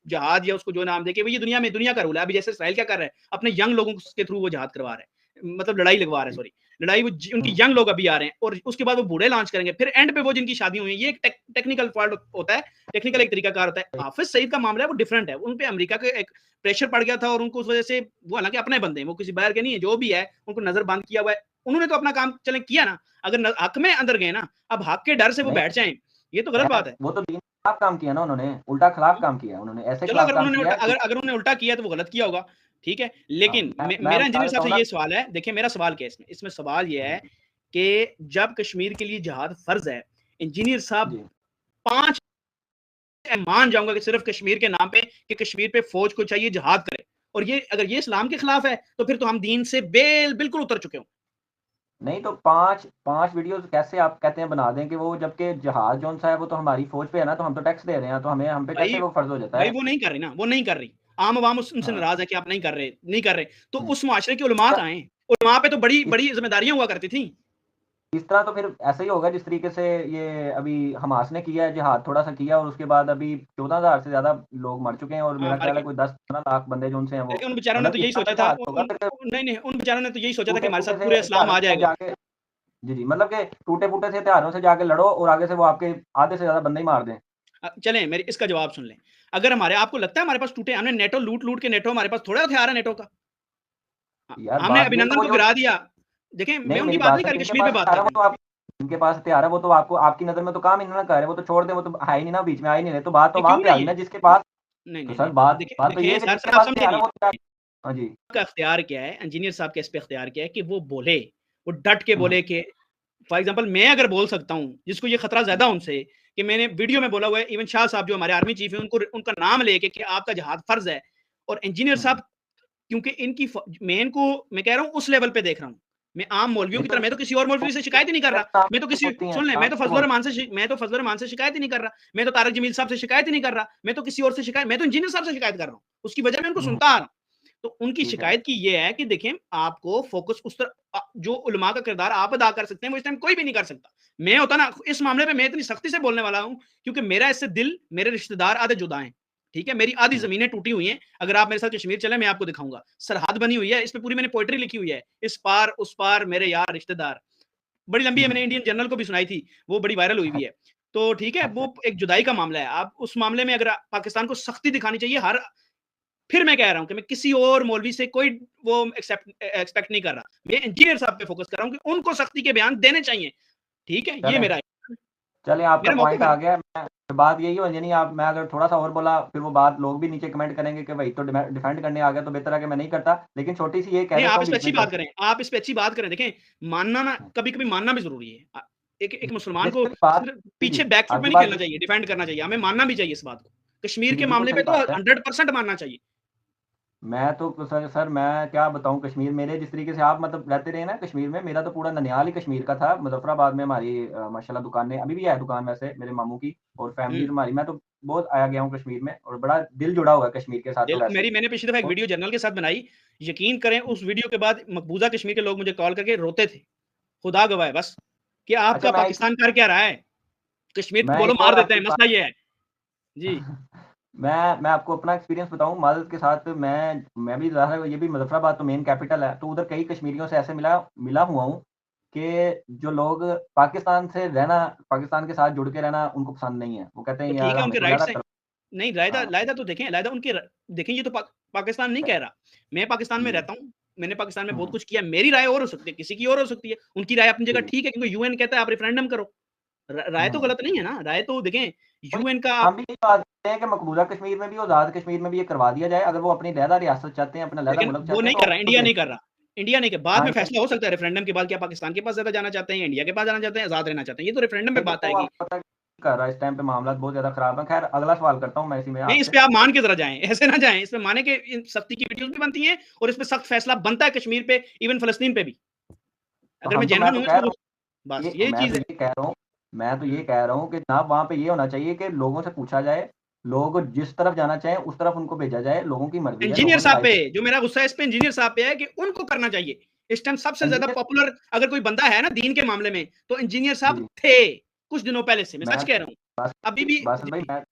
जहाद या उसको जो नाम देके, ये दुनिया का रूल है। अभी जैसे इसराइल क्या कर रहा है, अपने यंग लोगों के थ्रू वो जहाद करवा रहे हैं, मतलब लड़ाई लगवा रहे हैं, सॉरी लड़ाई, वो उनकी यंग लोग अभी आ रहे हैं, और उसके बाद वो बूढ़े लॉन्च करेंगे, फिर एंड पे वो जिनकी शादी हुई है। ये एक टेक्निकल फॉल्ट होता है, टेक्निकल एक तरीका कार होता है। हाफिज सईद का मामला है, वो डिफरेंट है, उन पे अमेरिका के एक प्रेशर पड़ गया था, और उनको उस वजह से, वो हालांकि अपने बंदे हैं, वो किसी बाहर के नहीं है, जो भी है उनको नजर बंद किया हुआ है। उन्होंने तो अपना काम चले किया ना, अगर हक में अंदर गए ना, अब हक के डर से वो बैठ जाएं, ये तो गलत बात है। वो तो दीन के खिलाफ काम किया ना उन्होंने, उल्टा खिलाफ काम किया उन्होंने, ऐसे चलो, खिलाफ अगर काम उन्होंने किया। अगर अगर उन्होंने उल्टा किया तो वो गलत किया होगा, ठीक है, लेकिन मैं मेरा बता इंजीनियर देता साहब हूँ से ना। ये सवाल है, देखिए मेरा सवाल क्या है इसमें सवाल ये है कि जब कश्मीर के लिए जहाद फर्ज है, इंजीनियर साहब 5 मान जाऊंगा कि सिर्फ कश्मीर के नाम पे, कि कश्मीर पे फौज को चाहिए जहाद करे, और ये अगर ये इस्लाम के खिलाफ है, तो फिर तो हम दीन से बिल्कुल उतर चुके हो। नहीं तो 5 वीडियोस कैसे आप कहते हैं बना दें कि वो, जबकि जहाज जौन सा है वो तो हमारी फौज पे है ना, तो हम तो टैक्स दे रहे हैं, तो हमें हम पे भाई कैसे वो फर्ज हो जाता भाई है। वो नहीं कर रही ना, वो नहीं कर रही, आम आवाम उनसे हाँ। नाराज है कि आप नहीं कर रहे, तो उस मुआशरे के उलमा कहाँ हैं? उलमा पे तो बड़ी इस बड़ी जिम्मेदारियां हुआ करती थी। इस तरह तो फिर ऐसा ही होगा जिस तरीके से ये अभी हमास ने किया है, जिहाद थोड़ा सा किया, और उसके बाद अभी 14,000 से ज्यादा लोग मर चुके हैं, और हाँ, मेरा मर ख्याल है गए। कोई 10-15 लाख बंदे जो उनसे हैं वो, उन बेचारों ने मतलब तो इस यही तरह सोचा से था, जिहाद होगा फिर नहीं, उन बेचारों ने तो यही सोचा था कि टूटे हमारे फूटे साथ से पूरे इस्लाम हथियारों आ से जाएगा। जाके, जी मतलब कि टूटे फूटे से हथियारों से जाके लड़ो, और आगे से वो आपके आधे से ज्यादा बंदे ही मार दें। चलें, मेरी इसका जवाब सुन लें। अगर आपको लगता है हमारे पास टूटे, हमने नेटो लूट लूट के, नेटो हमारे पास थोड़ा हथियार है नेटो का। यार हमने बात ये तो अभिनंदन वो को जो, गिरा दिया। देखें, मैं नहीं उनकी मेरी बात बात नहीं सुन, कर रही, जिनके कश्मीर पे पास बात हथियार कर है वो रहा हूं। तो आप, जिनके पास हथियार है वो तो आपको, आपकी नज़र में तो काम ही ना कर रहे, वो तो छोड़ दें, वो तो है ही नहीं ना, बीच में आ ही नहीं रहे, तो बात तो नहीं, वहाँ क्यों पे आ नहीं गई है? ना जिसके पास। नहीं, तो नहीं, सर नहीं, बात देखिए बात तो ये देखिए है कि सर जिसके सर आप पास समझे हथियार है नहीं। वो क्या। हाँ जी। का इख्तियार क्या है, इंजीनियर साहब का इस पे इख्तियार क्या है कि वो बोले, वो डट के बोले कि, फॉर एग्जांपल मैं अगर बोल सकता हूं, जिसको ये खतरा ज्यादा उनसे, कि मैंने वीडियो में बोला हुआ है, इवन शाह साहब जो हमारे आर्मी चीफ है, उनको उनका नाम लेके कि आपका जहाद फर्ज है, और इंजीनियर साहब, क्योंकि इनकी मैं इनको, मैं कह रहा हूं उस लेवल पे देख रहा हूं, मैं आम मौलवियों नहीं की तो तरह, मैं तो किसी और मौलवी से शिकायत ही नहीं कर रहा, मैं तो किसी, होती हैं सुन ले, काम से बोल। मैं तो फजल रहमान से शिकायत ही नहीं कर रहा, मैं तो तारक जमील साहब से शिकायत ही नहीं कर रहा, मैं तो किसी और से शिकायत, मैं तो इंजीनियर साहब से शिकायत कर रहा हूं, उसकी वजह मैं उनको सुनता आ रहा हूं। तो उनकी ठीक है। शिकायत की ये है कि देखें, आपको फोकस उस तरह, जो उलमा का किरदार आप अदा कर सकते हैं, वो इस टाइम कोई भी नहीं कर सकता। मैं होता ना इस मामले पे, मैं इतनी सख्ती से बोलने वाला हूं, क्योंकि मेरा इससे दिल, मेरे रिश्तेदार आधे जुदा हैं, ठीक है, मेरी आधी जमीनें टूटी हुई हैं। अगर आप मेरे साथ कश्मीर चले, मैं आपको दिखाऊंगा, सरहद बनी हुई है, इस पे पूरी मैंने पोइट्री लिखी हुई है, इस पार उस पार मेरे यार रिश्तेदार, बड़ी लंबी है, मैंने इंडियन जर्नल को भी सुनाई थी, वो बड़ी वायरल हुई भी है। तो ठीक है, अच्छा। वो एक जुदाई का मामला है। आप उस मामले में अगर पाकिस्तान को सख्ती दिखानी चाहिए, हर, फिर मैं कह रहा हूं कि मैं किसी और मौलवी से कोई वो एक्सपेक्ट नहीं कर रहा, मैं इंजीनियर साहब पे फोकस कर रहा हूं कि उनको सख्ती के बयान देने चाहिए, ठीक है, ये चलें मेरा चलें आपका मेरा पॉइंट मौका आ है। गया। मैं बात यही हो यानी आप, मैं अगर थोड़ा सा और बोला फिर वो बात लोग भी नीचे कमेंट करेंगे कि भाई तो डिफेंड करने आ गया, तो बेहतर है कि मैं नहीं करता, लेकिन छोटी सी ये कह नहीं, देता आप हूँ इस पे बीच अच्छी में बात जब, करें, आप इस पे अच्छी बात करें। देखें, मानना ना, कभी कभी मानना भी जरूरी है। एक मुसलमान को बेसिकली बात, सिर्फ जी जी पीछे बैकफुट में आपकी नहीं बात खेलना चाहिए, डिफेंड करना चाहिए, हमें मानना भी चाहिए इस बात को। कश्मीर जी के बिल्कुल मामले सही पे तो बात है। 100% मानना चाहिए। मैं तो सर मैं क्या बताऊँ, कश्मीर मेरे जिस तरीके से आप मतलब रहते रहे ना कश्मीर में, मेरा तो पूरा ननिहाल ही कश्मीर का था। मुज़फ़्फ़राबाद में हमारी माशाल्लाह दुकानें अभी भी है, दुकान वैसे मेरे मामू की, और फैमिलीज़ हम्म। हमारी, मैं तो बहुत आया गया हूँ कश्मीर में, और बड़ा दिल जुड़ा हुआ है कश्मीर के साथ तो वैसे ही। मैंने पिछली दफा एक और वीडियो जर्नल के साथ बनाई, यकीन करें, उस वीडियो के बाद मकबूजा कश्मीर के लोग मुझे कॉल करके रोते थे, खुदा गवाह है बस, कि अच्छा आपका पाकिस्तान कर क्या रहा है, कश्मीर को मैं बोलो एक मार और देते आपको हैं, एक मसला ये है जी। बात मैं आपको अपना एक्सपीरियंस बताऊँ मदद के साथ। मैं भी ज़ाहिर है, ये भी मुज़फ़्फ़राबाद तो मेन कैपिटल है, तो उधर कई कश्मीरियों से ऐसे मिला मिला हुआ हूँ कि जो लोग पाकिस्तान के साथ जुड़ के रहना उनको पसंद नहीं है। वो कहते हैं तो यार ठीक है, हमें उनके तो अलहदा राइट्स हैं। करो। नहीं, लायदा हाँ, लायदा तो देखें, लायदा उनके देखें, ये तो पाकिस्तान नहीं कह रहा, मैं पाकिस्तान में जी। रहता हूँ, मैंने पाकिस्तान में बहुत हुँ, कुछ किया, मेरी राय और हो सकती है, किसी की और हो सकती है, उनकी राय अपनी जगह जी। ठीक है, क्योंकि यूएन कहता है आप रेफरेंडम करो, राय तो हुँ। गलत नहीं है ना, राय तो देखें, वही यूएन का आप, हम भी यही बात करते हैं कि मकबूजा कश्मीर में भी और आज़ाद कश्मीर में भी ये करवा दिया जाए। अगर वो अपनी अलहदा रियासत चाहते हैं, अपना अलहदा लेकिन मुल्क वो चाहते हैं नहीं तो कर रहा, वो इंडिया दे। नहीं कर रहा, इंडिया नहीं कर, बाद हाँ, में इंडिया फैसला हो सकता है रेफरेंडम के बाद, क्या पाकिस्तान के पास ज्यादा जाना चाहते हैं, इंडिया के पास जाना चाहते हैं, आजाद रहना चाहते हैं, ये तो रेफरेंडम में लेकिन बात वो आएगी। आपको पता है कर रहा है इस टाइम पे, मामला बहुत ज़्यादा खराब है। खैर अगला सवाल करता हूँ मैं इसी में नहीं, इस आपसे। पे आप मान के जरा जाएं, ऐसे ना जाएं, इसमें माने के सख्ती की वीडियोस भी बनती हैं, और इस पे सख्त फैसला बनता है कश्मीर पे, इवन फलस्तीन पे भी, तो अगर मैं मैं जेन्युइन तो हूँ कह इसमें रहा कुछ, हूँ बस ये यही मैं चीज तो है। ये कह रहा हूँ मैं तो ये कह रहा हूँ कि जनाब वहाँ पे ये होना चाहिए कि लोगों से पूछा जाए, लोग जिस तरफ जाना चाहें उस तरफ उनको भेजा जाए, लोगों की मर्ज़ी है, इंजीनियर लोगों ने साहब पे लाइसेंस जो मेरा गुस्सा है इस पे इंजीनियर साहब पे है कि उनको करना चाहिए। इस टाइम सबसे ज़्यादा इंजीनियर पॉपुलर अगर कोई बंदा है ना दीन के मामले में, तो इंजीनियर जी, साहब जी। थे, कुछ दिनों पहले से, मैं मैं सच कह रहा हूँ। बस अभी भी बासित भाई जी,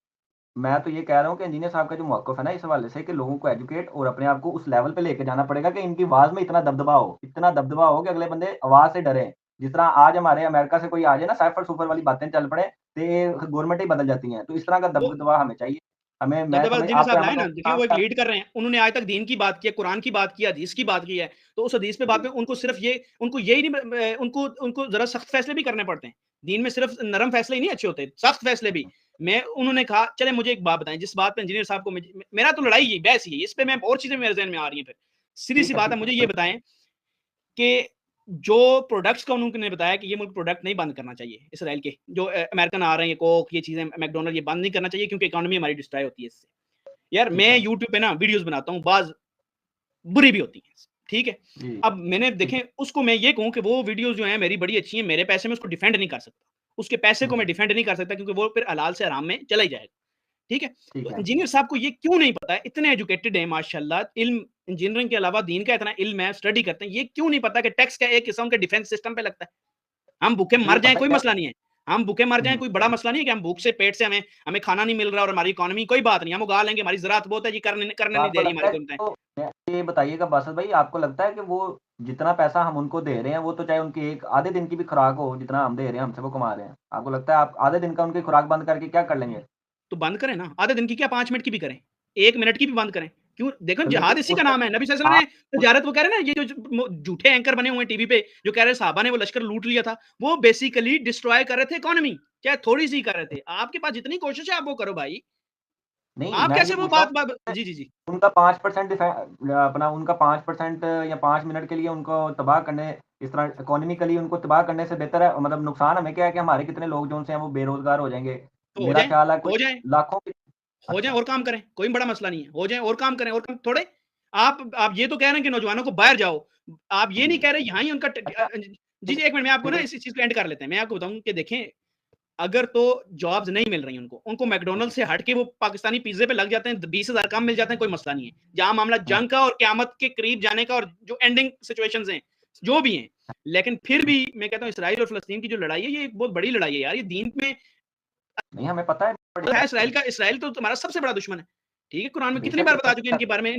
मैं तो ये कह रहा हूँ कि इंजीनियर साहब का जो मौक़िफ़ है ना इस हवाले से कि लोगों को एजुकेट और अपने आप को उस लेवल पे लेके जाना पड़ेगा कि इनकी आवाज़ में इतना दबदबा हो कि अगले बंदे आवाज़ से डरें। जिस तरह आज हमारे अमेरिका से कोई आ जाए ना सैफर-सुफर वाली बातें चल पड़े, तो गवर्नमेंट ही बदल जाती हैं। तो इस तरह का वो दबदबा हमें चाहिए। हमें मैं दबदबा समझ इंजीनियर आप साहब लाए अमेज़न ना, के देखिए काम वो एक से लीड कर रहे हैं। उन्होंने आज तक दीन की बात की है, कुरान की बात की है, हदीस की बात की है। तो उस हदीस पे बात जी, में उनको सिर्फ ये उनको यही नहीं उनको उनको ज़रा सख्त फैसले भी करने पड़ते हैं। दीन में सिर्फ नरम फैसले ही नहीं अच्छे होते, सख्त फैसले भी। मैं उन्होंने कहा चले मुझे एक बात बताएँ, जिस बात पे इंजीनियर साहब को मेरा तो लड़ाई यही बहस यही है, इस पे मैं और चीज़ें मेरे ज़हन में आ रही हैं फिर। सीधी-सी बात है, ठीक मुझे है, ये बताएँ कि जो प्रोडक्ट्स का उन्होंने बताया कि ये मुल्क प्रोडक्ट नहीं बंद करना चाहिए इसराइल के, जो अमेरिकन आ रहे हैं, कोक ये चीज़ें, मैकडॉनल्ड, ये बंद नहीं करना चाहिए क्योंकि इकोनॉमी हमारी डिस्ट्रॉय होती है इससे। यार ठीक मैं है। यूट्यूब पे ना वीडियोज़ बनाता हूँ, बाज़ बुरी भी होती हैं, ठीक है? जी, अब मैंने ठीक देखें उसको मैं ये कहूँ कि वो वीडियोज़ जो हैं मेरी बड़ी अच्छी हैं, मेरे पैसे में उसको डिफेंड नहीं कर सकता। उसके पैसे को मैं हुँ, डिफेंड नहीं कर सकता क्योंकि वो फिर हलाल से हराम में चला ही जाएगा, ठीक है? ठीक तो है। इंजीनियर साहब को ये क्यों नहीं पता है, इतने एजुकेटेड हैं माशाल्लाह, इल्म इंजीनियरिंग के अलावा दीन का इतना इल्म है, स्टडी करते हैं, ये क्यों नहीं पता कि टैक्स का एक किस्म का डिफेंस सिस्टम पे लगता है? हम भूखे ये मर जाएँ पता कोई क्या मसला नहीं है। हम भूखे मर जाएँ हुँ, कोई बड़ा मसला नहीं है कि हम भूख से पेट से हमें हमें खाना नहीं मिल रहा और हमारी इकोनॉमी कोई बात नहीं, हम उगा लेंगे, हमारी ज़राअत बहुत है जी, करने तो नहीं आपको दे रही लगता हमारी है कि हुकूमतें। वो ये बताइएगा बासित भाई आपको लगता है कि वो जितना पैसा हम उनको दे रहे हैं, वो तो चाहे उनकी एक आधे दिन की भी खुराक हो, जितना हम दे रहे हैं, हमसे वो कमा रहे हैं। आपको लगता है आप आधे दिन का उनकी खुराक बंद करके क्या कर लेंगे? तो बंद करें ना, आधे दिन की क्या 5 मिनट की भी करें, 1 मिनट की भी बंद करें। क्यों? देखो तो जिहाद लेकिन इसी का उससे नाम है। नबी सल्लल्लाहु अलैहि आप वसल्लम ने उस तिजारत वो कह रहे हैं ना, ये जो झूठे एंकर बने हुए हैं टीवी पे, जो कह रहे हैं साहबा ने वो लश्कर लूट लिया था, वो बेसिकली डिस्ट्रॉय कर रहे थे इकोनॉमी, चाहे थोड़ी-सी कर रहे थे। आपके पास जितनी कोशिश है आप वो करो भाई। नहीं, आप मैं ये कैसे वो पूछ रहा बात हूँ ब जी, जी, जी। उनका 5% अपना उनका 5% या 5 मिनट के लिए उनको तबाह करने इस तरह इकोनॉमिकली उनको तबाह करने से बेहतर है मतलब नुकसान हमें क्या है कि हमारे कितने लोग जो हैं वो बेरोज़गार हो जाएँगे। तो मेरा ख़्याल है कोई हो जाएँ। लाखों की हो जाएँ अच्छा, और काम करें, कोई बड़ा मसला नहीं है। हो जाएँ और काम करें और काम थोड़े आप ये तो कह रहे हैं कि नौजवानों को बाहर जाओ। आप ये नहीं जी। कह रहे यहाँ ही उनका अच्छा जी, ठीक जी, 1 मिनट में आपको ना है, इस चीज़ को एंड कर लेते हैं। मैं आपको बताऊँ कि देखें, अगर तो जॉब्स नहीं मिल रही हैं उनको मैकडॉनल्ड्स से हट के वो पाकिस्तानी पिज़्ज़े पे लग जाते हैं, 20,000 काम मिल जाते हैं, कोई मसला नहीं है। जहाँ मामला हुँ, जंग का और क़यामत के करीब जाने का और जो एंडिंग सिचुएशंस हैं, जो भी हैं। लेकिन फिर हुँ, भी मैं कहता हूँ इसराइल और फ़लस्तीन की जो लड़ाई है, ये एक बहुत बड़ी लड़ाई है यार। ये दीन में नहीं हमें पता है बड़ी है इसराइल तो तुम्हारा सबसे बड़ा दुश्मन है। ठीक है? कुरान में कितनी बेशक बार बता चुके हैं इनके बारे में,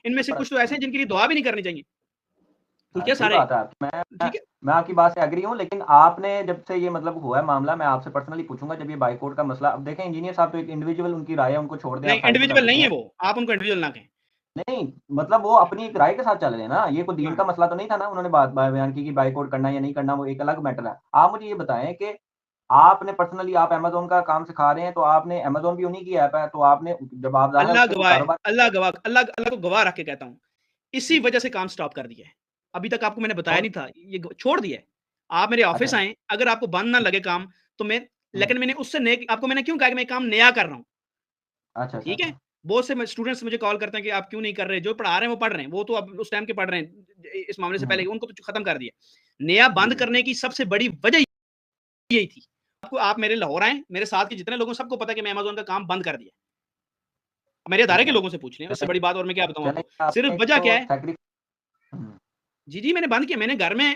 इनमें से पर कुछ तो ऐसे हैं जिनके लिए दुआ भी नहीं करनी चाहिए। ठीक हाँ, है सही सारे? बात है आपकी। ठीक है? मैं आपकी बात से एग्री हूँ, लेकिन आपने जब से ये मतलब हुआ है मामला, मैं आपसे पर्सनली पूछूँगा जब ये बायकॉट का मसला अब देखें इंजीनियर साहब तो एक इंडिविजुअल उनकी राय है, उनको छोड़ दें, नहीं आप साइड पे कर इंडिविजुअल देते नहीं है हैं। वो, आप उनको इंडिविजुअल ना कहें। नहीं, मतलब वो अपनी एक राय के साथ चल रहे हैं ना, ये कोई दीन हाँ। का मसला तो नहीं था ना, उन्होंने बात बयान की कि बायकॉट करना है या नहीं करना, वो एक अलग मैटर है। आप मुझे ये बताएँ कि आपने पर्सनली आप अमेज़न का काम सिखा रहे हैं, तो आपने अमेज़न भी उन्हीं की ऐप है, तो आपने जब आप ज़ाहिर है अल्लाह उससे कोई गवाह है, कारोबार अल्लाह गवाह अल्लाह अल्लाह को गवाह रख के कहता हूँ। इसी जी, वजह से काम स्टॉप कर दिया है। अभी तक आपको मैंने बताया कौन नहीं था, ये छोड़ दिया है। आप मेरे ऑफ़िस अच्छा, आएँ, अगर आपको बंद ना लगे काम, तो मैं हुँ, लेकिन मैंने उससे नेक आपको मैंने क्यों कहा कि मैं काम नया कर रहा हूँ, अच्छा, अच्छा, ठीक है? अच्छा। बहुत से स्टूडेंट्स मुझे कॉल करते हैं कि आप क्यों नहीं कर रहे? जो पढ़ा रहे हैं, वो पढ़ रहे हैं। वो तो अब उस टाइम के पढ़ रहे हैं, इस मामले से हुँ, पहले उनको तो खत्म कर दिया। नया जी, बंद जी, करने की सबसे बड़ी वजह यही थी। आपको आप मेरे लाहौर आएँ, मेरे साथ के जितने लोगों सबको पता है कि मैं अमेज़न का काम बंद कर दिया। मेरे अदारे ठीक के है। लोगों से पूछ लें, उससे चलें बड़ी बात और मैं क्या बताऊँ चलें आपको? सिर्फ़ आपने एक वजह तो क्या है सैक्रि हुँ, जी, जी, मैंने बंद किया। मैंने घर में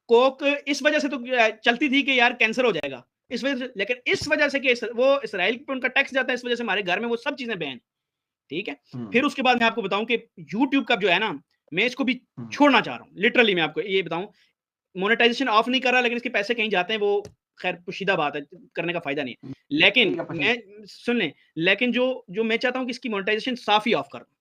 कोक इस वजह से तो चलती थी कि यार कैंसर हो जाएगा। इस वजह से लेकिन इस वजह से कि वो इज़राइल पे उनका टैक्स जाता है, इस वजह से हमारे घर में वो सब चीज़ें बैन हैं, ठीक है? हुँ, फिर उसके बाद मैं आपको बताऊँ कि यूट्यूब का जो है ना, मैं इसको भी हुँ, छोड़ना चाह रहा हूँ। लिटरली मैं आपको ये बताऊँ, मोनेटाइज़ेशन ऑफ नहीं कर रहा, लेकिन इसके पैसे कहीं जाते हैं, वो खैर पोशीदा बात है, करने का फ़ायदा नहीं हुँ, है। लेकिन ठीक है मैं सुन लें, लेकिन जो जो मैं चाहता हूँ कि इसकी मोनेटाइज़ेशन साफ़ ही ऑफ कर दूँ।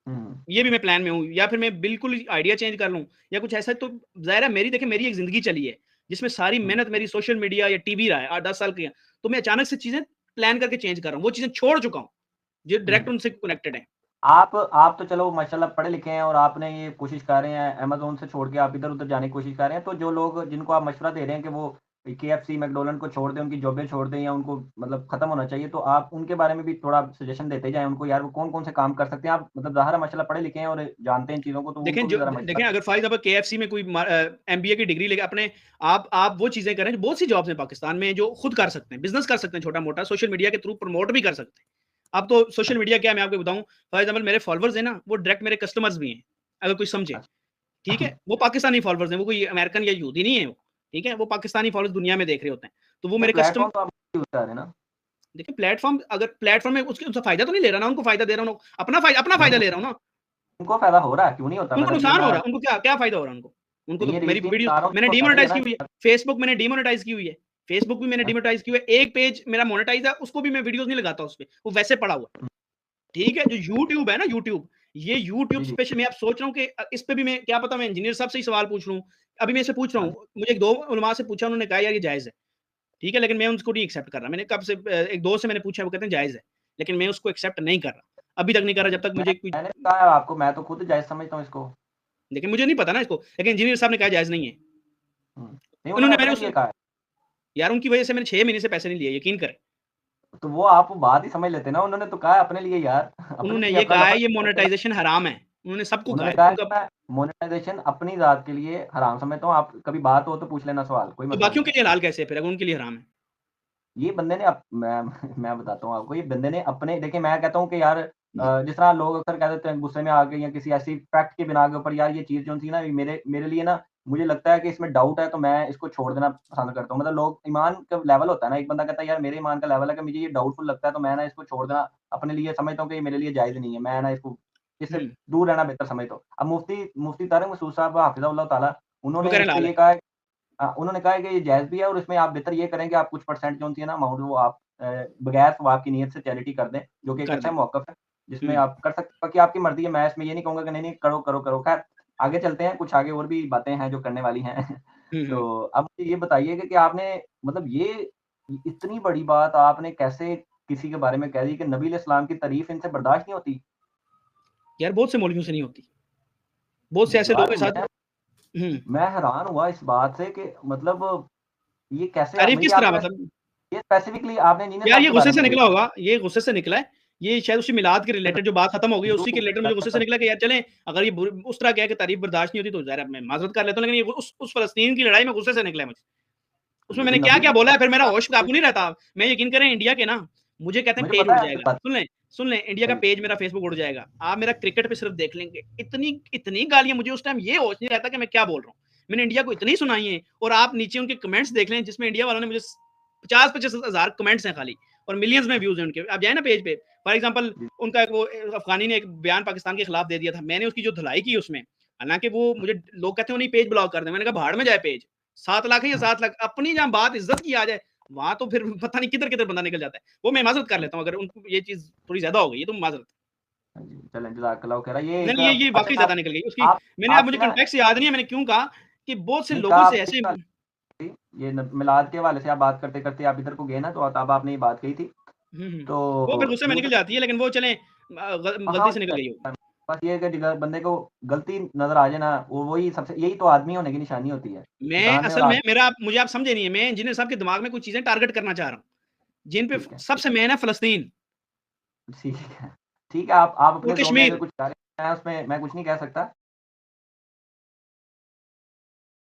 हुँ, ये भी मैं प्लान में हूँ या फिर मैं बिल्कुल ही आइडिया चेंज कर लूँ या कुछ ऐसा तो ज़ाहिर है मेरी देखिए मेरी एक ज़िंदगी चली है, जिसमें सारी हुँ, मेहनत मेरी सोशल मीडिया या टीवी रहा है 8-10 साल की है। तो मैं अचानक से चीज़ें प्लान करके चेंज कर रहा हूँ, वो चीज़ें छोड़ चुका हूँ, जो डायरेक्ट हुँ। उनसे कनेक्टेड है। आप तो चलो माशाल्लाह पढ़े लिखे हैं और आपने ये कोशिश कर रहे हैं अमेज़न से छोड़ के आप इधर-उधर जाने की कोशिश कर रहे हैं, तो जो लोग जिनको आप मशवरा दे रहे हैं कि वो केएफसी, मैकडॉनल्ड को छोड़ दें, उनकी जॉबें छोड़ दें या उनको मतलब खत्म होना चाहिए, तो आप उनके बारे में भी थोड़ा सजेशन देते जाएँ उनको, यार वो कौन-कौन से काम कर सकते हैं? आप मतलब ज़ाहिर है माशाल्लाह पढ़े लिखे हैं और जानते हैं इन चीज़ों को, तो देखें उनको भी जो ज़रा मशवरा देखें अगर फॉर एग्जांपल केएफसी में कोई एमबीए की डिग्री लेके अपने आप वो चीजें करें, बहुत सी जॉब्स हैं पाकिस्तान में जो खुद कर सकते हैं, बिजनेस कर सकते हैं छोटा मोटा, सोशल मीडिया के थ्रू प्रमोट भी कर सकते हैं। अब तो सोशल मीडिया क्या है मैं आपको बताऊं, फॉर एग्जांपल मेरे फॉलोअर्स हैं ना, वो डायरेक्ट मेरे कस्टमर्स भी हैं, अगर कोई समझे। ठीक अच्छा। है, वो पाकिस्तानी फॉलोअर्स हैं, वो कोई अमेरिकन या यहूदी नहीं है वो। ठीक है, वो पाकिस्तानी फॉलोअर्स दुनिया में देख रहे होते हैं, तो वो नहीं मेरे कस्टमर। प्लेटफ़ॉर्म तो आप यूज़ कर रहे हैं ना? देखिए प्लेटफॉर्म, अगर प्लेटफॉर्म में उसका फायदा तो नहीं ले रहा ना, उनको फायदा दे रहा हूँ, अपना नहीं, फायदा ले रहा हूँ ना। उनको फ़ायदा हो रहा है, क्यों नहीं होता? उनको मतलब ये नुकसान हो मैं रहा है, उनको क्या क्या फायदा हो रहा है उनको? उनको तो ये मेरी रीज़ नहीं वीडियो बता रहा हूँ, मैंने उनको फ़ायदा ही है डिमोनेटाइज की हुई है, ना। फेसबुक मैंने डिमोनेटाइज की हुई है, फेसबुक भी मैंने डिमोनेटाइज की हुई है, एक पेज मेरा मोनेटाइज है, उसको भी मैं वीडियोस नहीं लगाता उस पे, वो वैसे पड़ा हुआ है। ठीक है, जो यूट्यूब है ना, यूट्यूब, ये यूट्यूब जी, जी। स्पेशल मैं अब सोच रहा हूँ कि इस पे भी मैं क्या पता मैं इंजीनियर साहब से ही सवाल पूछ लूँ। अभी मैं इससे पूछ रहा हाँ, हूँ, मुझे एक दो उलमा से पूछा, उन्होंने कहा यार ये जायज़ है। ठीक है, लेकिन मैं उसको नहीं एक्सेप्ट कर रहा। मैंने कब से एक दोस्त से मैंने पूछा, वो कहते हैं जायज़ है, लेकिन मैं उसको एक्सेप्ट नहीं कर रहा। अभी तक नहीं कर रहा जब तक मुझे कोई। मैंने कहा है आपको, मैं तो खुद जायज़ समझता हूँ इसको। लेकिन मुझे नहीं पता ना इसको, लेकिन इंजीनियर साहब ने कहा जायज़ नहीं है। हुँ, नहीं उन्होंने उन्होंने मैंने अपने उस लिए कहा है, यार उनकी वजह से मैंने 6 महीने से पैसे नहीं लिए, यकीन करें। तो वो आप बात ही समझ लेते ना, उन्होंने तो कहा है अपने लिए यार, अपने उन्होंने लिए ये अपना कहा लफ़ज़ है ये यूज़ करके ना। मोनेटाइज़ेशन हराम है। उन्होंने सबको कहा उन्होंने है, कहा है उनका। कि मैं मोनेटाइज़ेशन अपनी ज़ात के लिए हराम समझता हूँ, आप कभी बात हो तो पूछ लेना सवाल, कोई तो मसला नहीं बाकियों है। के लिए हलाल कैसे है फिर, अगर उनके लिए हराम है? ये बंदे ने अप मैं मैं बताता हूँ आपको, ये बंदे ने अपने देखिए मैं कहता हूँ कि यार जिस तरह लोग अक्सर कह देते हैं गुस्से में आके या किसी ऐसी फैक्ट की बिना के ऊपर यार ये चीज़ जो थी ना ये मेरे मेरे लिए ना मुझे लगता है कि इसमें डाउट है तो मैं इसको छोड़ देना पसंद करता हूँ। मतलब लोग ईमान का लेवल होता है ना, एक बंदा कहता है यार मेरे ईमान का लेवल है कि मुझे ये डाउटफुल लगता है तो मैं ना इसको छोड़ देना अपने लिए समझता हूँ कि ये मेरे लिए जायज़ नहीं है। मैं ना इसको इससे हुँ, दूर रहना बेहतर समझता हूँ। अब मुफ्ती मुफ्ती तारिक मसूद साहब हाफ़िज़हुल्लाह ताला वो उन्होंने कह रहे इस हैं पे हलाल ये है। कहा उन्होंने कहा है कि ये जायज़ भी है और इसमें आप बेहतर ये करें कि आप कुछ परसेंट जो होती है ना अमाउंट वो आप बगैर सवाब की नीयत से चैरिटी कर दें, जो कि एक कर अच्छा दें। मौक़िफ़ है, जिसमें हुँ, आप कर सकते बाकी आपकी मर्ज़ी है, मैं इसमें ये नहीं कहूँगा कि नहीं, नहीं करो, करो, करो। ख़ैर आगे चलते हैं, कुछ आगे और भी बातें हैं जो करने वाली हैं। हुँ, हुँ। तो अब मुझे ये बताइए कि आपने मतलब ये इतनी बड़ी बात आपने कैसे किसी के बारे में कह दी कि नबी अलैहिस्सलाम की तारीफ़ इनसे बर्दाश्त नहीं होती? यार बहुत से मौलवियों से नहीं होती। बहुत से ऐसे लोगों यार के साथ। हुँ, मैं हैरान हुआ इस बात से कि मतलब ये कैसे तारीफ़ ये किस तरह आपने मतलब? ये स्पेसिफिकली आपने इंजीनियर यार साहब ये के गुस्से बारे से में कही। निकला होगा, ये गुस्से से निकला है। ये शायद उसी मिलाद के रिलेटेड जो बात खत्म हो गई है, उसी के रिलेटेड मुझे गुस्से से निकला कि यार चलें, अगर ये उस तरह कहे कि तारीफ़ बर्दाश्त नहीं होती तो ज़ाहिर है मैं माज़रत कर लेता हूँ, लेकिन ये उस फ़लस्तीन की लड़ाई में गुस्से से निकला है मुझे। उसमें मैंने लेकिन नबी क्या-क्या बोला है, फिर मेरा होश की काबू नहीं रहता। मैं यकीन करें इंडिया के ना, मुझे कहते हैं मुझे पेज पता उड़ है आपकी जाएगा। बात। सुन लें इंडिया का जी, पेज मेरा फेसबुक उड़ जाएगा। आप मेरा क्रिकेट पे सिर्फ देख लेंगे। इतनी इतनी गालियाँ मुझे उस टाइम ये होश नहीं रहता कि मैं क्या बोल रहा हूँ। मैंने इंडिया को इतनी सुनाई है और आप नीचे उनके कमेंट्स देख लें जिसमें इंडिया वालों ने मुझे 50-50 हज़ार कमेंट्स हैं खाली और मिलियंस में व्यूज़ हैं उनके। आप जाए ना पेज पे, फॉर एग्ज़ाम्पल जी, उनका एक वो अफ़गानी ने एक बयान पाकिस्तान के खिलाफ दे दिया था। मैंने उसकी जो धुलाई की उसमें, हालाँकि वो मुझे लोग कहते हैं नहीं पेज ब्लॉक कर दें। मैंने कहा भाड़ में जाए पेज। 7 लाख है या 7 लाख, अपनी जहाँ बात इज़्ज़त की आ जाए, वहाँ तो फिर पता नहीं किधर-किधर बंदा निकल जाता है। वो मैं माज़रत कर लेता हूँ अगर उनको ये चीज़ थोड़ी ज़्यादा हो गई है तो माज़रत। हाँ जी, चलें जज़ाकल्लाह खैरा। ये नहीं, एक नहीं ये अच्छा वाक़ई मैं ज़्यादा निकल गई। उसकी आप मैंने अब मुझे आपसे ना कॉन्टेक्स्ट याद नहीं है मैंने क्यों कहा कि बहुत से नहीं कहा लोगों से आपने सही ऐसे। बात थी, ये न मिलाद के हवाले से आप बात करते-करते आप इधर को गए ना तो तब आपने ये बात कही थी। हुँ, हुँ। वो फिर तो गुस्से में निकल दूसरा जाती है लेकिन वो चलें हाँ, गलती से निकल गई वो। बस ये है कि जिधर बंदे को गलती नज़र आ जाए ना, वो वही सबसे यही तो आदमी होने की निशानी होती है। मैं शैतान में और असल में आदमी मुझे आप समझे नहीं है, मैं इंजीनियर साहब के दिमाग में कुछ चीज़ें टारगेट करना चाह रहा हूँ, जिन पे ठीक है, सबसे मेन है फ़लस्तीन ठीक है। ठीक है, आप और अपने ज़ोन में अगर कश्मीर। कुछ चाह रहे हैं, मैं उसमें मैं कुछ नहीं कह सकता।